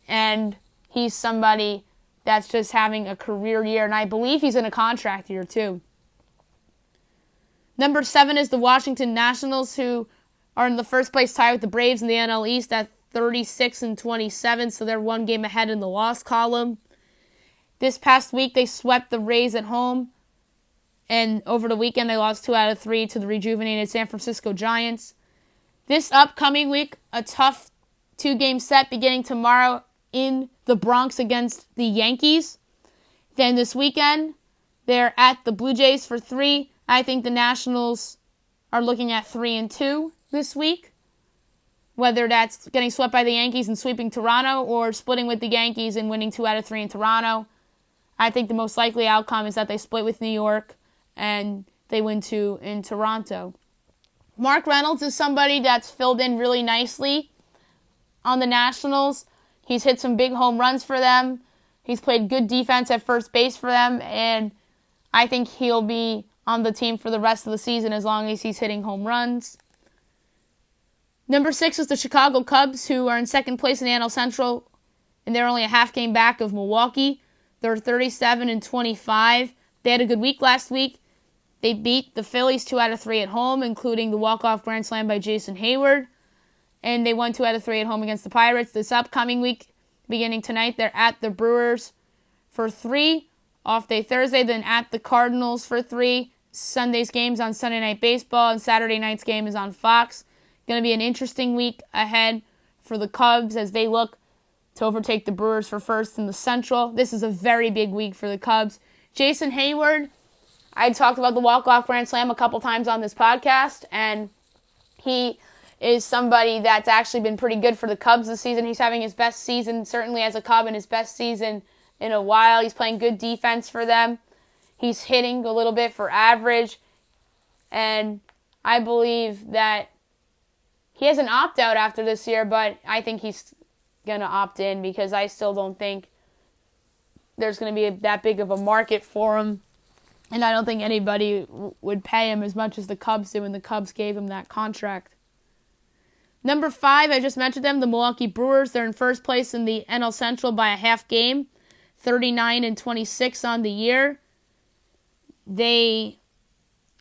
And he's somebody that's just having a career year, and I believe he's in a contract year too. Number 7 is the Washington Nationals, who are in the first place tie with the Braves in the NL East at 36-27, so they're 1 game ahead in the loss column. This past week, they swept the Rays at home, and over the weekend, they lost 2 out of 3 to the rejuvenated San Francisco Giants. This upcoming week, a tough 2-game set beginning tomorrow in the Bronx against the Yankees. Then this weekend, they're at the Blue Jays for 3. I think the Nationals are looking at 3-2 this week. Whether that's getting swept by the Yankees and sweeping Toronto or splitting with the Yankees and winning 2 out of 3 in Toronto. I think the most likely outcome is that they split with New York and they win 2 in Toronto. Mark Reynolds is somebody that's filled in really nicely on the Nationals. He's hit some big home runs for them. He's played good defense at first base for them, and I think he'll be on the team for the rest of the season as long as he's hitting home runs. Number 6 is the Chicago Cubs, who are in second place in the NL Central, and they're only a half game back of Milwaukee. They're 37-25. They had a good week last week. They beat the Phillies 2 out of 3 at home, including the walk-off grand slam by Jason Hayward. And they won 2 out of 3 at home against the Pirates. This upcoming week, beginning tonight, they're at the Brewers for 3. Off day Thursday, then at the Cardinals for 3. Sunday's game's on Sunday Night Baseball, and Saturday night's game is on Fox. Going to be an interesting week ahead for the Cubs as they look to overtake the Brewers for first in the Central. This is a very big week for the Cubs. Jason Hayward, I talked about the walk-off grand slam a couple times on this podcast, and he is somebody that's actually been pretty good for the Cubs this season. He's having his best season, certainly as a Cub, and his best season in a while. He's playing good defense for them. He's hitting a little bit for average. And I believe that he has an opt-out after this year, but I think he's going to opt in because I still don't think there's going to be that big of a market for him. And I don't think anybody would pay him as much as the Cubs did when the Cubs gave him that contract. Number 5, I just mentioned them, the Milwaukee Brewers. They're in first place in the NL Central by a half game, 39-26 on the year. They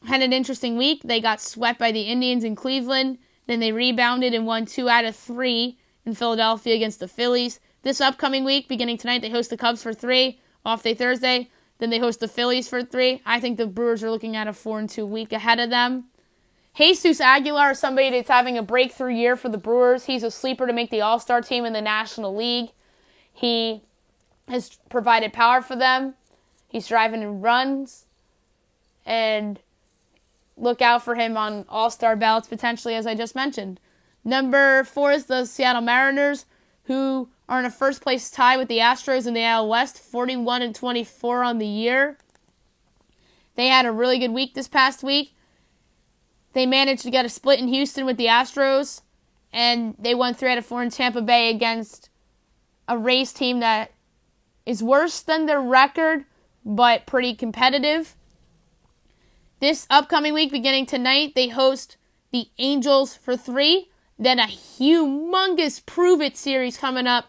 had an interesting week. They got swept by the Indians in Cleveland. Then they rebounded and won 2 out of 3 in Philadelphia against the Phillies. This upcoming week, beginning tonight, they host the Cubs for 3, off day Thursday. Then they host the Phillies for 3. I think the Brewers are looking at a 4-2 week ahead of them. Jesus Aguilar is somebody that's having a breakthrough year for the Brewers. He's a sleeper to make the All-Star team in the National League. He has provided power for them. He's driving in runs. And look out for him on All-Star ballots potentially, as I just mentioned. Number 4 is the Seattle Mariners, who are in a first-place tie with the Astros in the AL West, 41-24 on the year. They had a really good week this past week. They managed to get a split in Houston with the Astros, and they won 3 out of 4 in Tampa Bay against a Rays team that is worse than their record, but pretty competitive. This upcoming week, beginning tonight, they host the Angels for 3. Then a humongous Prove-It series coming up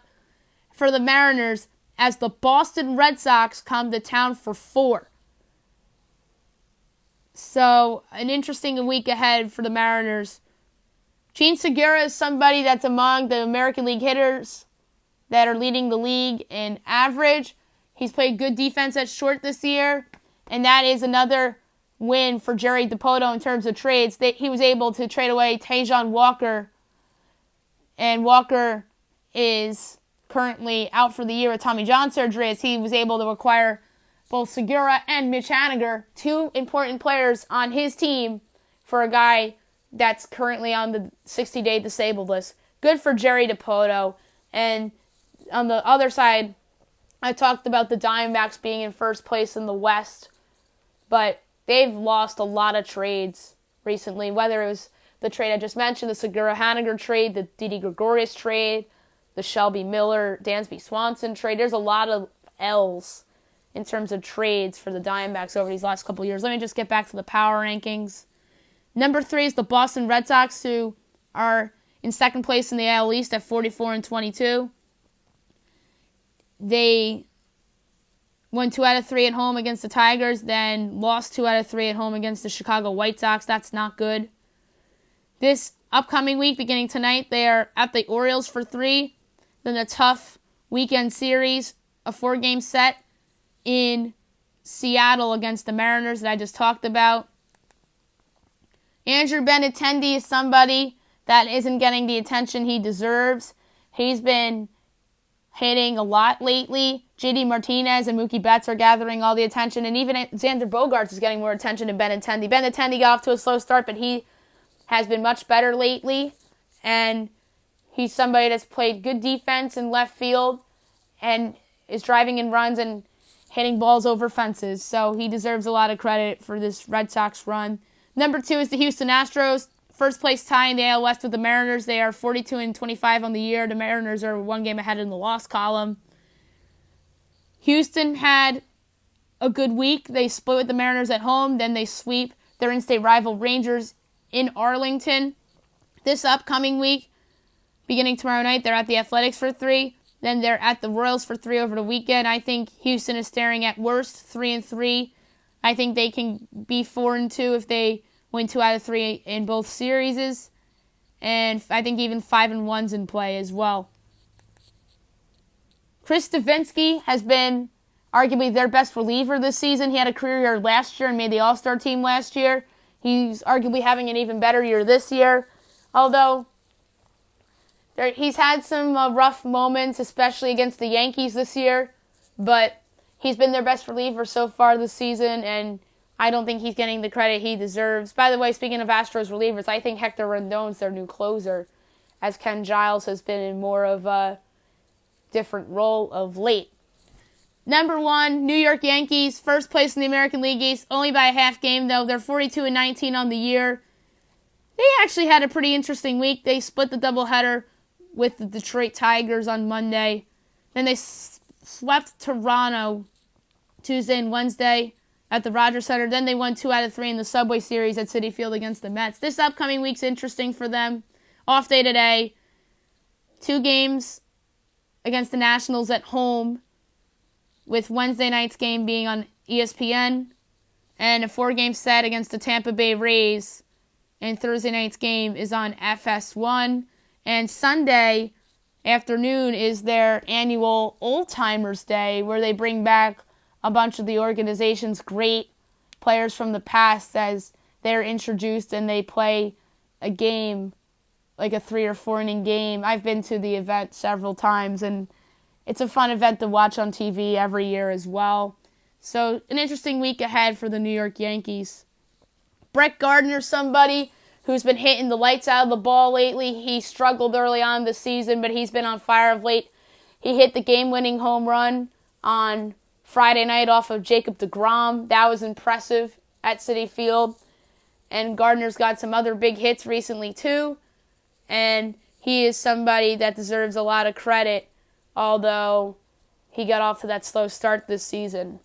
for the Mariners as the Boston Red Sox come to town for 4. So, an interesting week ahead for the Mariners. Gene Segura is somebody that's among the American League hitters that are leading the league in average. He's played good defense at short this year, and that is another win for Jerry Dipoto in terms of trades. He was able to trade away Tajon Walker, and Walker is currently out for the year with Tommy John surgery, as he was able to acquire both Segura and Mitch Haniger, 2 important players on his team for a guy that's currently on the 60-day disabled list. Good for Jerry Dipoto. And on the other side, I talked about the Diamondbacks being in first place in the West, but they've lost a lot of trades recently, whether it was the trade I just mentioned, the Segura-Haniger trade, the Didi Gregorius trade, the Shelby Miller, Dansby Swanson trade. There's a lot of L's in terms of trades for the Diamondbacks over these last couple of years. Let me just get back to the power rankings. Number 3 is the Boston Red Sox, who are in second place in the AL East at 44-22. They won 2 out of 3 at home against the Tigers, then lost 2 out of 3 at home against the Chicago White Sox. That's not good. This upcoming week, beginning tonight, they are at the Orioles for 3. Then a tough weekend series, a 4-game set in Seattle against the Mariners that I just talked about. Andrew Benintendi is somebody that isn't getting the attention he deserves. He's been hitting a lot lately. JD Martinez and Mookie Betts are gathering all the attention, and even Xander Bogaerts is getting more attention than Benintendi. Benintendi got off to a slow start, but he has been much better lately, and he's somebody that's played good defense in left field and is driving in runs and hitting balls over fences, so he deserves a lot of credit for this Red Sox run. Number 2 is the Houston Astros, first place tie in the AL West with the Mariners. They are 42-25 on the year. The Mariners are 1 game ahead in the loss column. Houston had a good week. They split with the Mariners at home, then they sweep their in-state rival Rangers in Arlington. This upcoming week, beginning tomorrow night, they're at the Athletics for 3. Then they're at the Royals for 3 over the weekend. I think Houston is staring at worst 3-3. I think they can be 4-2 if they win 2 out of 3 in both series. And I think even 5-1's in play as well. Chris Davinsky has been arguably their best reliever this season. He had a career year last year and made the All-Star team last year. He's arguably having an even better year this year. Although he's had some rough moments, especially against the Yankees this year. But he's been their best reliever so far this season, and I don't think he's getting the credit he deserves. By the way, speaking of Astros relievers, I think Hector Rendon's their new closer, as Ken Giles has been in more of a different role of late. Number 1, New York Yankees, first place in the American League East, only by a half game though. They're 42-19 on the year. They actually had a pretty interesting week. They split the doubleheader with the Detroit Tigers on Monday. Then they swept Toronto Tuesday and Wednesday at the Rogers Center. Then they won 2 out of 3 in the Subway Series at Citi Field against the Mets. This upcoming week's interesting for them. Off day today. 2 games against the Nationals at home, with Wednesday night's game being on ESPN, and a 4-game set against the Tampa Bay Rays, and Thursday night's game is on FS1. And Sunday afternoon is their annual Old Timers Day, where they bring back a bunch of the organization's great players from the past as they're introduced, and they play a game, like a 3 or 4 inning game. I've been to the event several times, and it's a fun event to watch on TV every year as well. So an interesting week ahead for the New York Yankees. Brett Gardner, somebody who's been hitting the lights out of the ball lately. He struggled early on this season, but he's been on fire of late. He hit the game-winning home run on Friday night off of Jacob deGrom. That was impressive at Citi Field. And Gardner's got some other big hits recently too. And he is somebody that deserves a lot of credit, although he got off to that slow start this season.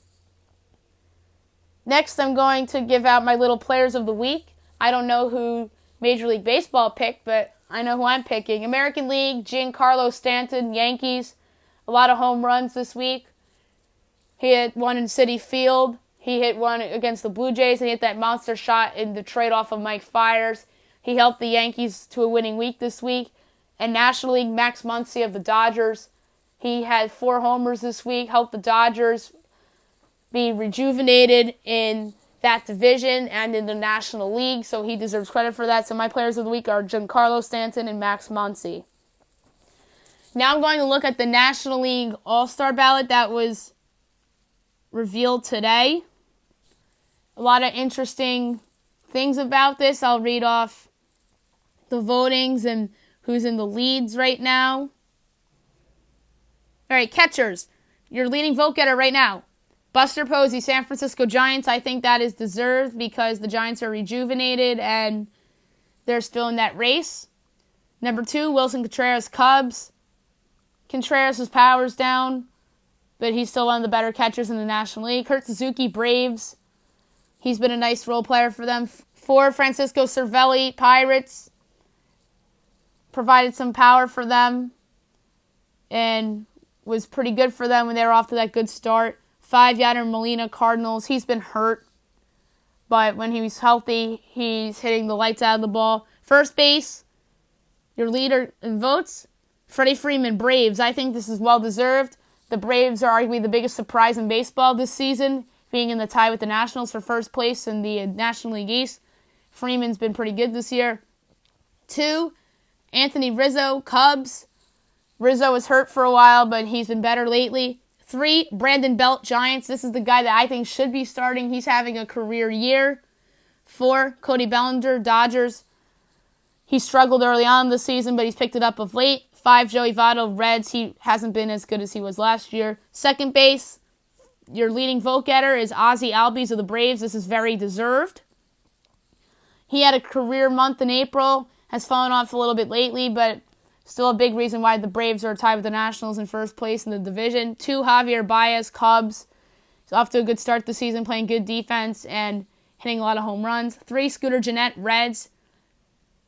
Next, I'm going to give out my little players of the week. I don't know who Major League Baseball picked, but I know who I'm picking. American League, Giancarlo Stanton, Yankees. A lot of home runs this week. He hit one in Citi Field. He hit one against the Blue Jays, and he hit that monster shot in Detroit off of Mike Fiers. He helped the Yankees to a winning week this week. And National League, Max Muncy of the Dodgers. He had 4 homers this week, helped the Dodgers be rejuvenated in that division and in the National League, so he deserves credit for that. So my players of the week are Giancarlo Stanton and Max Muncy. Now I'm going to look at the National League All-Star ballot that was revealed today. A lot of interesting things about this. I'll read off the votings and who's in the leads right now. All right, catchers. Your leading vote getter right now. Buster Posey, San Francisco Giants. I think that is deserved because the Giants are rejuvenated and they're still in that race. Number 2, Wilson Contreras, Cubs. Contreras' power's down, but he's still one of the better catchers in the National League. Kurt Suzuki, Braves. He's been a nice role player for them. 4, Francisco Cervelli, Pirates. Provided some power for them and was pretty good for them when they were off to that good start. 5, Yadier Molina, Cardinals. He's been hurt, but when he was healthy, he's hitting the lights out of the ball. First base, your leader in votes, Freddie Freeman, Braves. I think this is well-deserved. The Braves are arguably the biggest surprise in baseball this season, being in the tie with the Nationals for first place in the National League East. Freeman's been pretty good this year. 2, Anthony Rizzo, Cubs. Rizzo was hurt for a while, but he's been better lately. 3, Brandon Belt, Giants. This is the guy that I think should be starting. He's having a career year. 4, Cody Bellinger, Dodgers. He struggled early on in the season, but he's picked it up of late. 5, Joey Votto, Reds. He hasn't been as good as he was last year. Second base, your leading vote getter is Ozzie Albies of the Braves. This is very deserved. He had a career month in April, has fallen off a little bit lately, but still a big reason why the Braves are tied with the Nationals in first place in the division. 2, Javier Baez, Cubs. He's off to a good start this season, playing good defense and hitting a lot of home runs. 3, Scooter Gennett, Reds.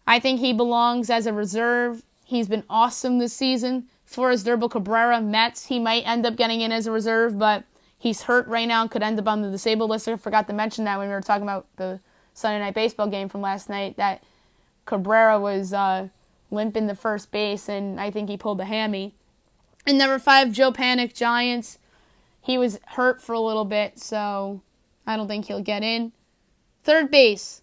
I think he belongs as a reserve. He's been awesome this season. 4 is Durable Cabrera, Mets. He might end up getting in as a reserve, but he's hurt right now and could end up on the disabled list. I forgot to mention that when we were talking about the Sunday Night Baseball game from last night, that Cabrera was limping the first base, and I think he pulled a hammy. And number 5, Joe Panik, Giants. He was hurt for a little bit, so I don't think he'll get in. Third base.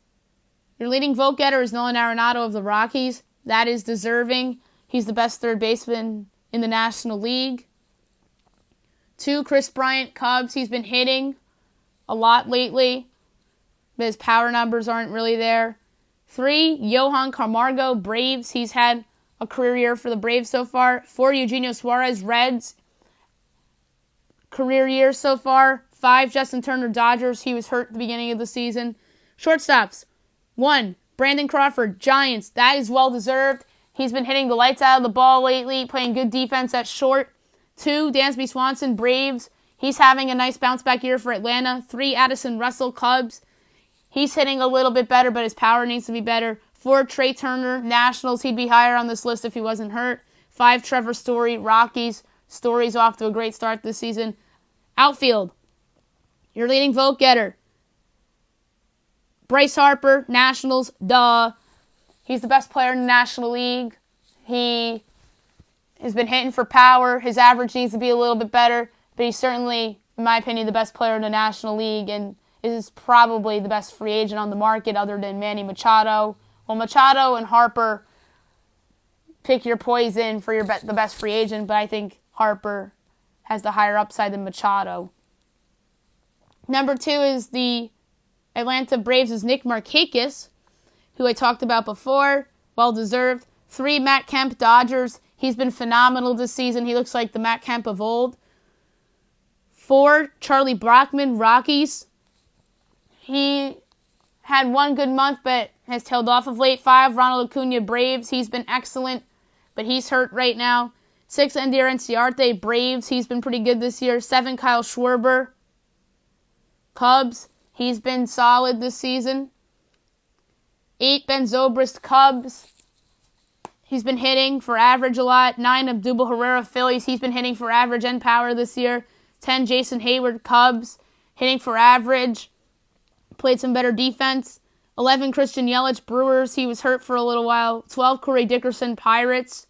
Your leading vote getter is Nolan Arenado of the Rockies. That is deserving. He's the best third baseman in the National League. 2, Chris Bryant, Cubs. He's been hitting a lot lately, but his power numbers aren't really there. 3, Johan Camargo, Braves. He's had a career year for the Braves so far. 4, Eugenio Suarez, Reds. career years so far. 5, Justin Turner, Dodgers. He was hurt at the beginning of the season. Shortstops. 1, Brandon Crawford, Giants. That is well-deserved. He's been hitting the lights out of the ball lately, playing good defense at short. 2, Dansby Swanson, Braves. He's having a nice bounce-back year for Atlanta. 3, Addison Russell, Cubs. He's hitting a little bit better, but his power needs to be better. 4, Trey Turner, Nationals. He'd be higher on this list if he wasn't hurt. 5, Trevor Story, Rockies. Story's off to a great start this season. Outfield. Your leading vote getter. Bryce Harper, Nationals. Duh. He's the best player in the National League. He has been hitting for power. His average needs to be a little bit better, but he's certainly, in my opinion, the best player in the National League and is probably the best free agent on the market other than Manny Machado. Well, Machado and Harper, pick your poison for the best free agent, but I think Harper has the higher upside than Machado. Number 2 is the Atlanta Braves' Nick Markakis, who I talked about before. Well-deserved. 3, Matt Kemp, Dodgers. He's been phenomenal this season. He looks like the Matt Kemp of old. 4, Charlie Brockman, Rockies. He had one good month, but has tailed off of late. 5, Ronald Acuna, Braves. He's been excellent, but he's hurt right now. 6, Ender Inciarte, Braves. He's been pretty good this year. 7, Kyle Schwarber, Cubs. He's been solid this season. 8, Ben Zobrist, Cubs. He's been hitting for average a lot. 9, Abdul Herrera, Phillies. He's been hitting for average and power this year. 10, Jason Hayward, Cubs. Hitting for average. Played some better defense. 11, Christian Yelich, Brewers. He was hurt for a little while. 12, Corey Dickerson, Pirates.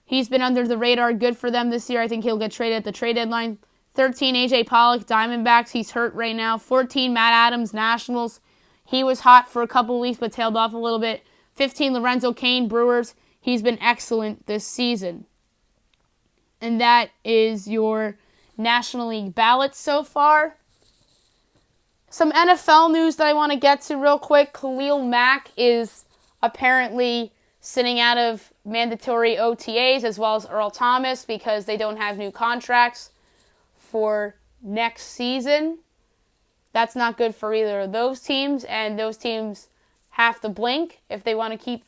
He's been under the radar, good for them this year. I think he'll get traded at the trade deadline. 13, A.J. Pollock, Diamondbacks. He's hurt right now. 14, Matt Adams, Nationals. He was hot for a couple weeks but tailed off a little bit. 15, Lorenzo Cain, Brewers. He's been excellent this season. And that is your National League ballots so far. Some NFL news that I want to get to real quick. Khalil Mack is apparently sitting out of mandatory OTAs as well as Earl Thomas because they don't have new contracts for next season. That's not good for either of those teams, and those teams have to blink if they want to keep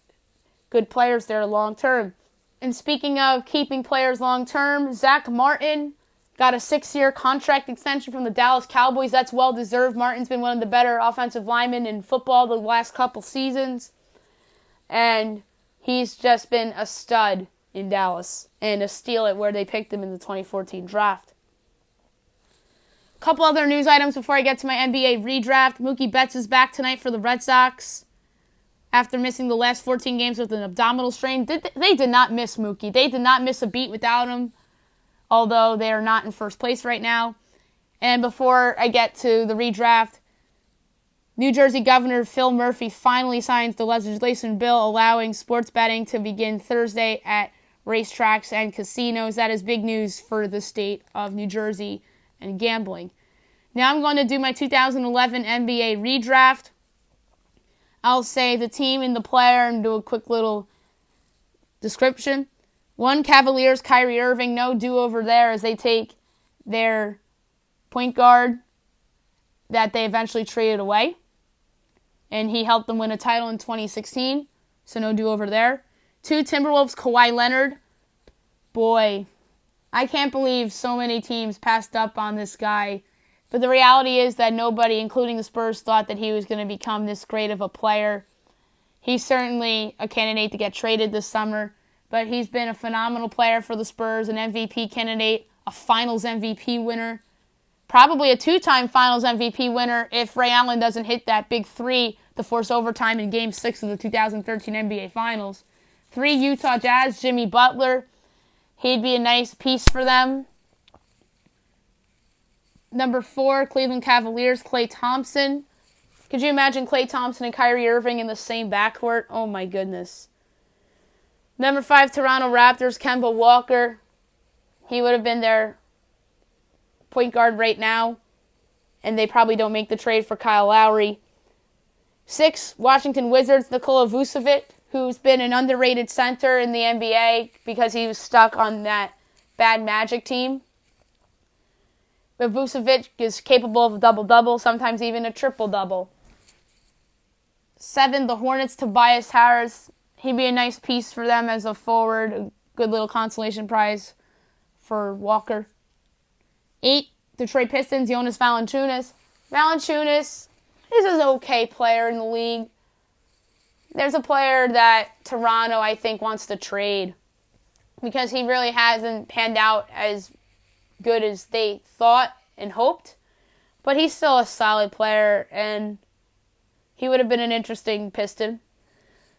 good players there long term. And speaking of keeping players long term, Zach Martin got a 6-year contract extension from the Dallas Cowboys. That's well deserved. Martin's been one of the better offensive linemen in football the last couple seasons, and he's just been a stud in Dallas and a steal at where they picked him in the 2014 draft. A couple other news items before I get to my NBA redraft. Mookie Betts is back tonight for the Red Sox after missing the last 14 games with an abdominal strain. They did not miss Mookie. They did not miss a beat without him, although they are not in first place right now. And before I get to the redraft, New Jersey Governor Phil Murphy finally signs the legislation bill allowing sports betting to begin Thursday at racetracks and casinos. That is big news for the state of New Jersey and gambling. Now I'm going to do my 2011 NBA redraft. I'll say the team and the player and do a quick little description. 1, Cavaliers, Kyrie Irving. No do-over there as they take their point guard that they eventually traded away. And he helped them win a title in 2016. So no do-over there. 2, Timberwolves, Kawhi Leonard. Boy, I can't believe so many teams passed up on this guy. But the reality is that nobody, including the Spurs, thought that he was going to become this great of a player. He's certainly a candidate to get traded this summer. But he's been a phenomenal player for the Spurs, an MVP candidate, a Finals MVP winner. Probably a 2-time Finals MVP winner if Ray Allen doesn't hit that big 3 to force overtime in Game 6 of the 2013 NBA Finals. 3, Utah Jazz, Jimmy Butler. He'd be a nice piece for them. Number 4, Cleveland Cavaliers, Klay Thompson. Could you imagine Klay Thompson and Kyrie Irving in the same backcourt? Oh my goodness. Number 5, Toronto Raptors, Kemba Walker. He would have been their point guard right now, and they probably don't make the trade for Kyle Lowry. 6, Washington Wizards, Nikola Vucevic, who's been an underrated center in the NBA because he was stuck on that bad Magic team. But Vucevic is capable of a double-double, sometimes even a triple-double. 7, the Hornets, Tobias Harris. He'd be a nice piece for them as a forward, a good little consolation prize for Walker. 8, Detroit Pistons, Jonas Valanciunas. Valanciunas is an okay player in the league. There's a player that Toronto, I think, wants to trade because he really hasn't panned out as good as they thought and hoped. But he's still a solid player, and he would have been an interesting Piston.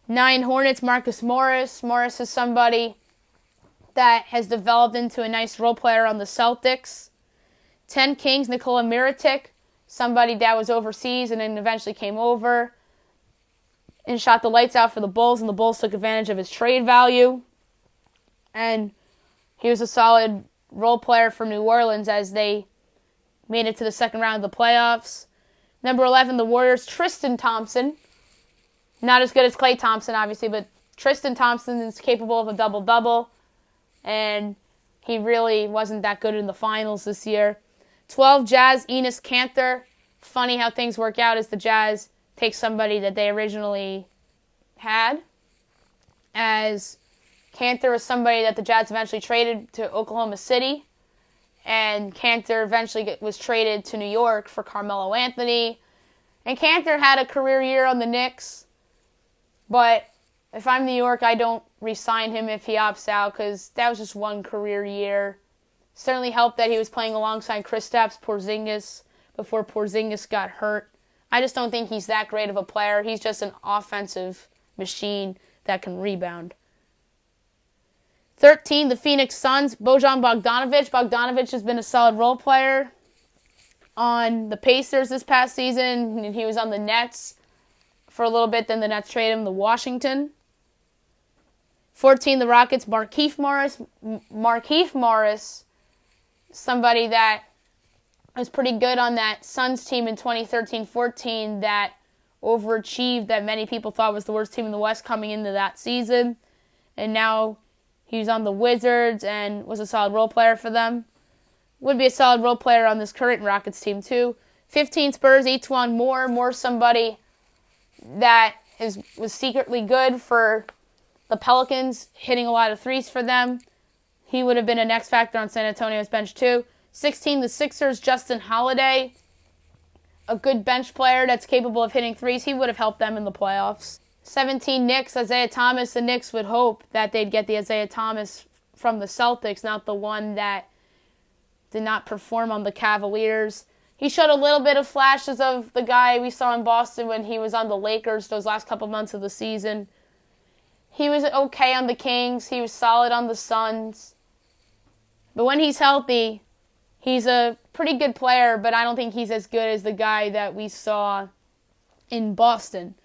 9, Hornets, Marcus Morris. Morris is somebody that has developed into a nice role player on the Celtics. 10, Kings, Nikola Mirotic. Somebody that was overseas and then eventually came over and shot the lights out for the Bulls, and the Bulls took advantage of his trade value. And he was a solid role player for New Orleans as they made it to the second round of the playoffs. Number 11, the Warriors, Tristan Thompson. Not as good as Klay Thompson, obviously, but Tristan Thompson is capable of a double-double, and he really wasn't that good in the finals this year. 12, Jazz, Enes Kanter. Funny how things work out as the Jazz take somebody that they originally had, as Kanter was somebody that the Jazz eventually traded to Oklahoma City, and Kanter eventually was traded to New York for Carmelo Anthony. And Kanter had a career year on the Knicks, but if I'm New York, I don't re-sign him if he opts out because that was just one career year. Certainly helped that he was playing alongside Kristaps Porzingis before Porzingis got hurt. I just don't think he's that great of a player. He's just an offensive machine that can rebound. 13, the Phoenix Suns, Bojan Bogdanovic. Bogdanovic has been a solid role player on the Pacers this past season, and he was on the Nets for a little bit. Then the Nets traded him to Washington. 14, the Rockets, Markieff Morris. Markieff Morris, somebody that was pretty good on that Suns team in 2013-14 that overachieved, that many people thought was the worst team in the West coming into that season. And now he's on the Wizards and was a solid role player for them. Would be a solid role player on this current Rockets team too. 15, Spurs, Etuan Moore. Moore, somebody that was secretly good for the Pelicans, hitting a lot of threes for them. He would have been an X factor on San Antonio's bench too. 16, the Sixers, Justin Holiday. A good bench player that's capable of hitting threes. He would have helped them in the playoffs. 17, Knicks, Isaiah Thomas. The Knicks would hope that they'd get the Isaiah Thomas from the Celtics, not the one that did not perform on the Cavaliers. He showed a little bit of flashes of the guy we saw in Boston when he was on the Lakers those last couple months of the season. He was okay on the Kings. He was solid on the Suns. But when he's healthy, he's a pretty good player, but I don't think he's as good as the guy that we saw in Boston.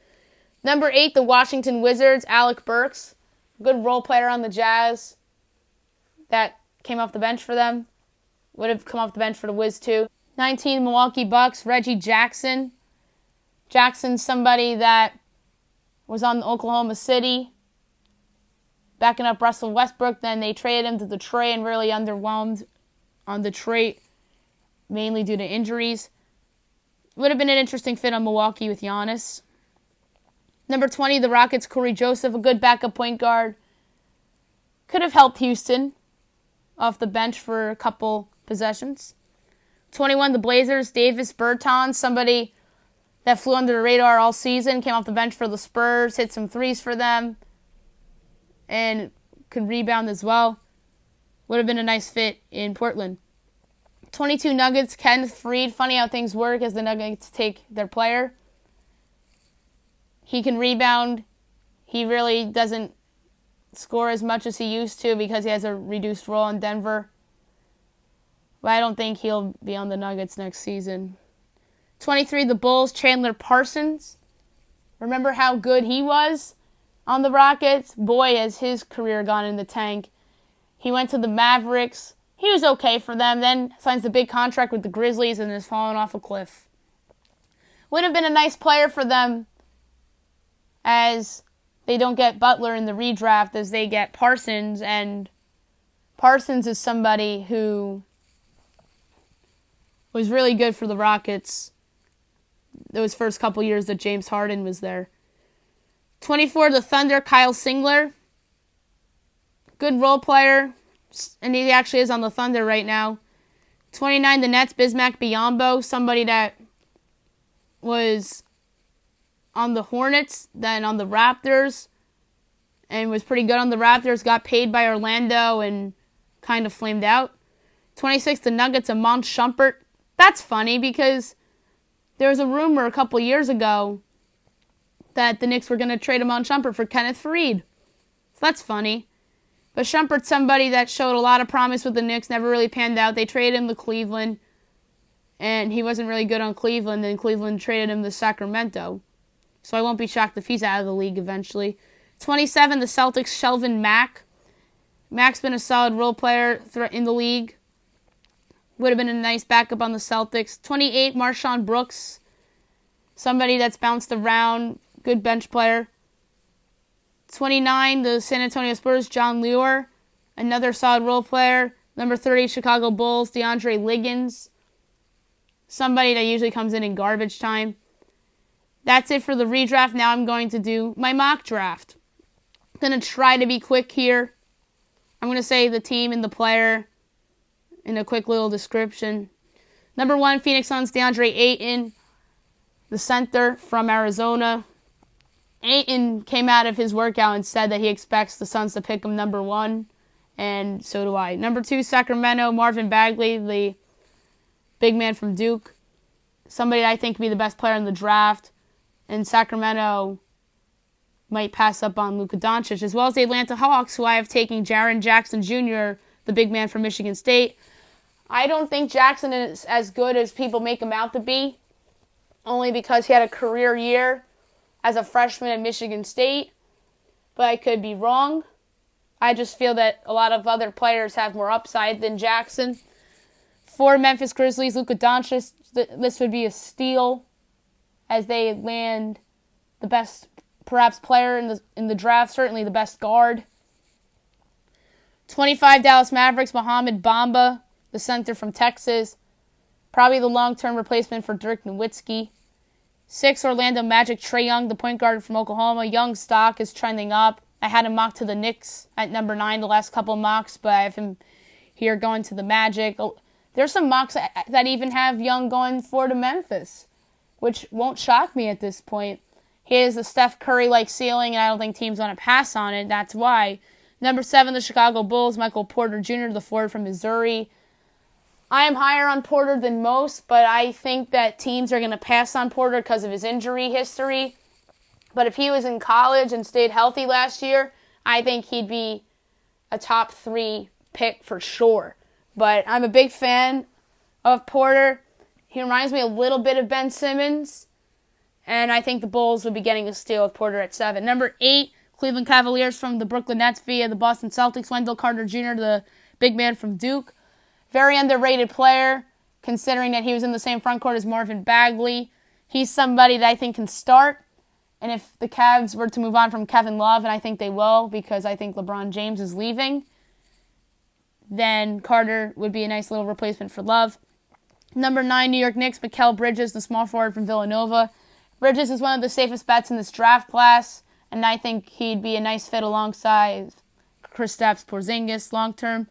Number 8, the Washington Wizards, Alec Burks. Good role player on the Jazz that came off the bench for them. Would have come off the bench for the Wiz too. 19, Milwaukee Bucks, Reggie Jackson. Jackson's somebody that was on Oklahoma City, backing up Russell Westbrook. Then they traded him to Detroit and really underwhelmed on Detroit, mainly due to injuries. Would have been an interesting fit on Milwaukee with Giannis. Number 20, the Rockets, Corey Joseph, a good backup point guard. Could have helped Houston off the bench for a couple possessions. 21, the Blazers, Davis Bertans, somebody that flew under the radar all season, came off the bench for the Spurs, hit some threes for them, and could rebound as well. Would have been a nice fit in Portland. 22, Nuggets, Kenneth Faried. Funny how things work as the Nuggets take their player. He can rebound. He really doesn't score as much as he used to because he has a reduced role in Denver. But I don't think he'll be on the Nuggets next season. 23, the Bulls, Chandler Parsons. Remember how good he was on the Rockets? Boy, has his career gone in the tank. He went to the Mavericks. He was okay for them. Then signs the big contract with the Grizzlies and is falling off a cliff. Would have been a nice player for them as they don't get Butler in the redraft, as they get Parsons. And Parsons is somebody who was really good for the Rockets those first couple years that James Harden was there. 24, the Thunder, Kyle Singler. Good role player, and he actually is on the Thunder right now. 29, the Nets, Bismack Biyombo, somebody that was on the Hornets, then on the Raptors, and was pretty good on the Raptors, got paid by Orlando and kind of flamed out. 26, the Nuggets, Amon Shumpert. That's funny because there was a rumor a couple years ago that the Knicks were going to trade Amon Shumpert for Kenneth Faried. So that's funny. But Shumpert's somebody that showed a lot of promise with the Knicks, never really panned out. They traded him to Cleveland, and he wasn't really good on Cleveland. Then Cleveland traded him to Sacramento. So I won't be shocked if he's out of the league eventually. 27, the Celtics, Shelvin Mack. Mack's been a solid role player in the league. Would have been a nice backup on the Celtics. 28, Marshawn Brooks. Somebody that's bounced around. Good bench player. 29, the San Antonio Spurs, John Leuer. Another solid role player. Number 30, Chicago Bulls, DeAndre Liggins. Somebody that usually comes in garbage time. That's it for the redraft. Now I'm going to do my mock draft. I'm going to try to be quick here. I'm going to say the team and the player in a quick little description. Number 1, Phoenix Suns, DeAndre Ayton, the center from Arizona. Ayton came out of his workout and said that he expects the Suns to pick him number 1, and so do I. Number 2, Sacramento, Marvin Bagley, the big man from Duke. Somebody that I think could be the best player in the draft. And Sacramento might pass up on Luka Doncic, as well as the Atlanta Hawks, who I have taken Jaren Jackson Jr., the big man from Michigan State. I don't think Jackson is as good as people make him out to be, only because he had a career year as a freshman at Michigan State, but I could be wrong. I just feel that a lot of other players have more upside than Jackson. For Memphis Grizzlies, Luka Doncic, this would be a steal as they land the best, perhaps, player in the draft, certainly the best guard. 25, Dallas Mavericks, Mohamed Bamba, the center from Texas. Probably the long-term replacement for Dirk Nowitzki. 6, Orlando Magic, Trae Young, the point guard from Oklahoma. Young's stock is trending up. I had him mocked to the Knicks at number 9 the last couple of mocks, but I have him here going to the Magic. There's some mocks that even have Young going for to Memphis, which won't shock me at this point. He has a Steph Curry-like ceiling, and I don't think teams want to pass on it. That's why. Number 7, the Chicago Bulls, Michael Porter Jr., the forward from Missouri. I am higher on Porter than most, but I think that teams are going to pass on Porter because of his injury history. But if he was in college and stayed healthy last year, I think he'd be a top 3 pick for sure. But I'm a big fan of Porter. He reminds me a little bit of Ben Simmons, and I think the Bulls would be getting a steal with Porter at 7. Number 8, Cleveland Cavaliers from the Brooklyn Nets via the Boston Celtics, Wendell Carter Jr., the big man from Duke. Very underrated player, considering that he was in the same front court as Marvin Bagley. He's somebody that I think can start, and if the Cavs were to move on from Kevin Love, and I think they will because I think LeBron James is leaving, then Carter would be a nice little replacement for Love. Number 9, New York Knicks, Mikal Bridges, the small forward from Villanova. Bridges is one of the safest bets in this draft class, and I think he'd be a nice fit alongside Kristaps Porzingis long-term.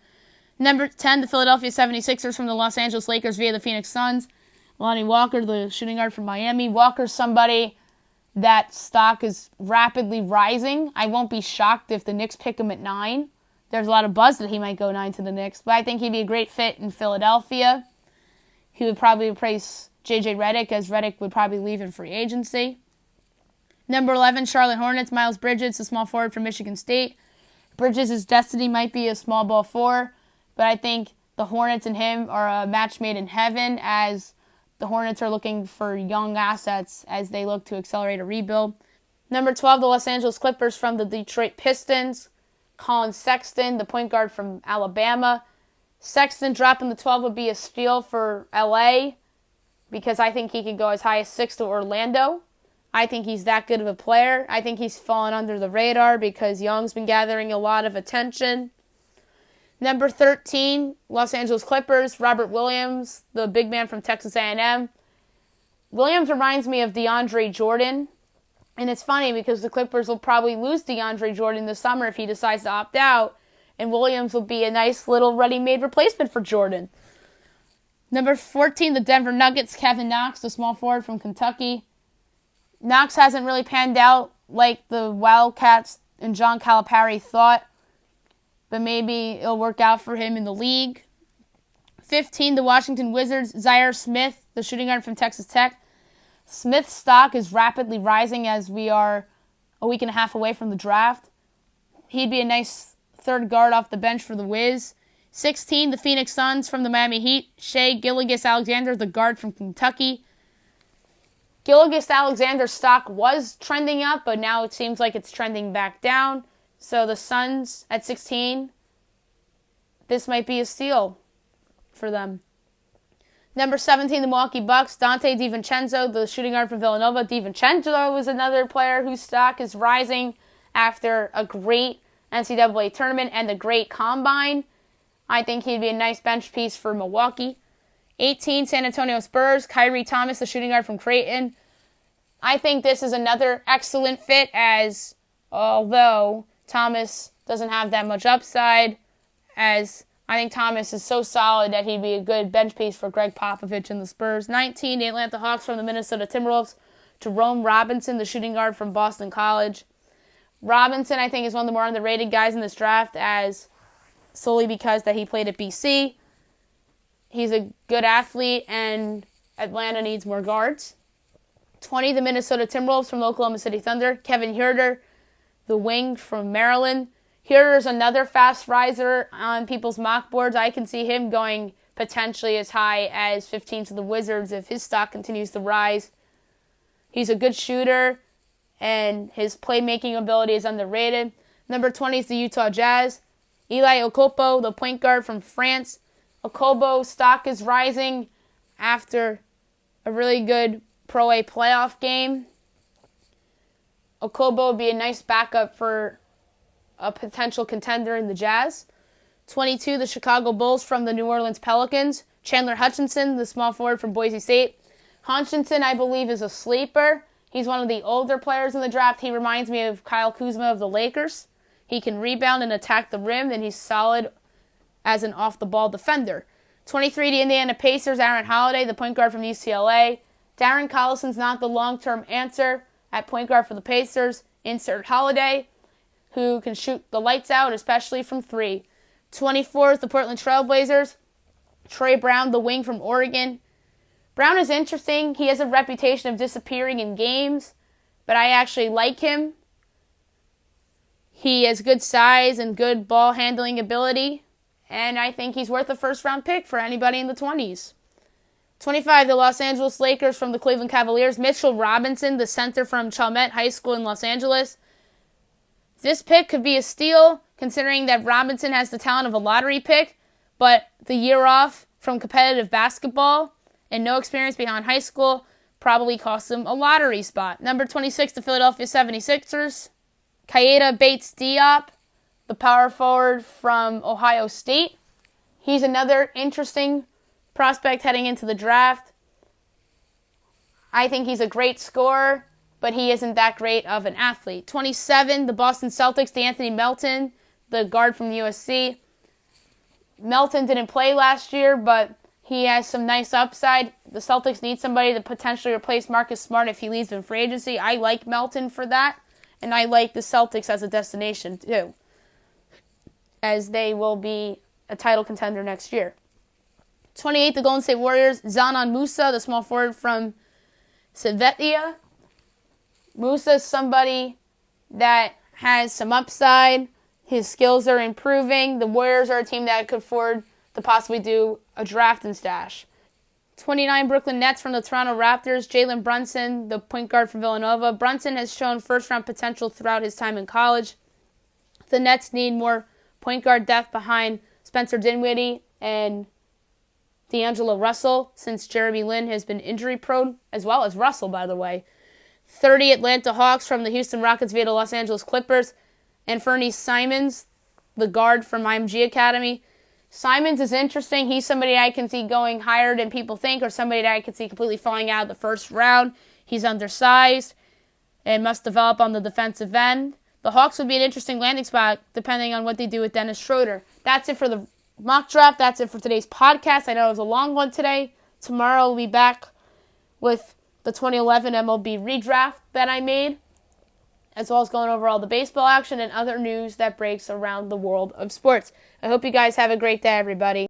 Number 10, the Philadelphia 76ers from the Los Angeles Lakers via the Phoenix Suns. Lonnie Walker, the shooting guard from Miami. Walker's somebody that stock is rapidly rising. I won't be shocked if the Knicks pick him at 9. There's a lot of buzz that he might go 9 to the Knicks, but I think he'd be a great fit in Philadelphia. He would probably replace J.J. Redick, as Redick would probably leave in free agency. Number 11, Charlotte Hornets, Miles Bridges, the small forward from Michigan State. Bridges' destiny might be a small ball 4, but I think the Hornets and him are a match made in heaven, as the Hornets are looking for young assets as they look to accelerate a rebuild. Number 12, the Los Angeles Clippers from the Detroit Pistons. Colin Sexton, the point guard from Alabama. Sexton dropping the 12 would be a steal for LA because I think he could go as high as 6 to Orlando. I think he's that good of a player. I think he's fallen under the radar because Young's been gathering a lot of attention. Number 13, Los Angeles Clippers, Robert Williams, the big man from Texas A&M. Williams reminds me of DeAndre Jordan. And it's funny because the Clippers will probably lose DeAndre Jordan this summer if he decides to opt out. And Williams will be a nice little ready-made replacement for Jordan. Number 14, the Denver Nuggets, Kevin Knox, the small forward from Kentucky. Knox hasn't really panned out like the Wildcats and John Calipari thought, but maybe it'll work out for him in the league. 15, the Washington Wizards, Zaire Smith, the shooting guard from Texas Tech. Smith's stock is rapidly rising as we are a week and a half away from the draft. He'd be a nice third guard off the bench for the Wiz. 16, the Phoenix Suns from the Miami Heat, Shai Gilgeous-Alexander, the guard from Kentucky. Gilgeous-Alexander's stock was trending up, but now it seems like it's trending back down. So the Suns at 16, this might be a steal for them. Number 17, the Milwaukee Bucks, Dante DiVincenzo, the shooting guard from Villanova. DiVincenzo is another player whose stock is rising after a great NCAA tournament and the great combine. I think he'd be a nice bench piece for Milwaukee. 18, San Antonio Spurs, Kyrie Thomas, the shooting guard from Creighton. I think this is another excellent fit, as although Thomas doesn't have that much upside, as I think Thomas is so solid that he'd be a good bench piece for Greg Popovich and the Spurs. 19, the Atlanta Hawks from the Minnesota Timberwolves, Jerome Robinson, the shooting guard from Boston College. Robinson, I think, is one of the more underrated guys in this draft, as solely because that he played at BC. He's a good athlete, and Atlanta needs more guards. 20, the Minnesota Timberwolves from Oklahoma City Thunder, Kevin Huerter, the wing from Maryland. Huerter's another fast riser on people's mock boards. I can see him going potentially as high as 15 to the Wizards if his stock continues to rise. He's a good shooter, and his playmaking ability is underrated. Number 20 is the Utah Jazz. Eli Okobo, the point guard from France. Okobo's stock is rising after a really good Pro A playoff game. Okobo would be a nice backup for a potential contender in the Jazz. 22, the Chicago Bulls from the New Orleans Pelicans. Chandler Hutchinson, the small forward from Boise State. Hutchinson, I believe, is a sleeper. He's one of the older players in the draft. He reminds me of Kyle Kuzma of the Lakers. He can rebound and attack the rim, and he's solid as an off-the-ball defender. 23, the Indiana Pacers, Aaron Holiday, the point guard from UCLA. Darren Collison's not the long-term answer at point guard for the Pacers. Insert Holiday, who can shoot the lights out, especially from three. 24 is the Portland Trail Blazers. Trey Brown, the wing from Oregon. Brown is interesting. He has a reputation of disappearing in games, but I actually like him. He has good size and good ball handling ability, and I think he's worth a first-round pick for anybody in the 20s. 25, the Los Angeles Lakers from the Cleveland Cavaliers. Mitchell Robinson, the center from Chalmette High School in Los Angeles. This pick could be a steal, considering that Robinson has the talent of a lottery pick, but the year off from competitive basketball and no experience beyond high school probably cost him a lottery spot. Number 26, the Philadelphia 76ers. Keita Bates-Diop, the power forward from Ohio State. He's another interesting prospect heading into the draft. I think he's a great scorer, but he isn't that great of an athlete. 27, the Boston Celtics, DeAnthony Melton, the guard from USC. Melton didn't play last year, but he has some nice upside. The Celtics need somebody to potentially replace Marcus Smart if he leaves in free agency. I like Melton for that, and I like the Celtics as a destination too, as they will be a title contender next year. 28, the Golden State Warriors, Zanan Musa, the small forward from Svetdia. Musa is somebody that has some upside. His skills are improving. The Warriors are a team that could afford to possibly do a draft and stash. 29, Brooklyn Nets from the Toronto Raptors, Jalen Brunson, the point guard from Villanova. Brunson has shown first-round potential throughout his time in college. The Nets need more point guard depth behind Spencer Dinwiddie and D'Angelo Russell, since Jeremy Lin has been injury-prone, as well as Russell, by the way. 30, Atlanta Hawks from the Houston Rockets via the Los Angeles Clippers. And Fernie Simons, the guard from IMG Academy. Simons is interesting. He's somebody I can see going higher than people think, or somebody that I can see completely falling out of the first round. He's undersized and must develop on the defensive end. The Hawks would be an interesting landing spot depending on what they do with Dennis Schroeder. That's it for the mock draft. That's it for today's podcast. I know it was a long one today. Tomorrow we'll be back with the 2011 MLB redraft that I made, as well as going over all the baseball action and other news that breaks around the world of sports. I hope you guys have a great day, everybody.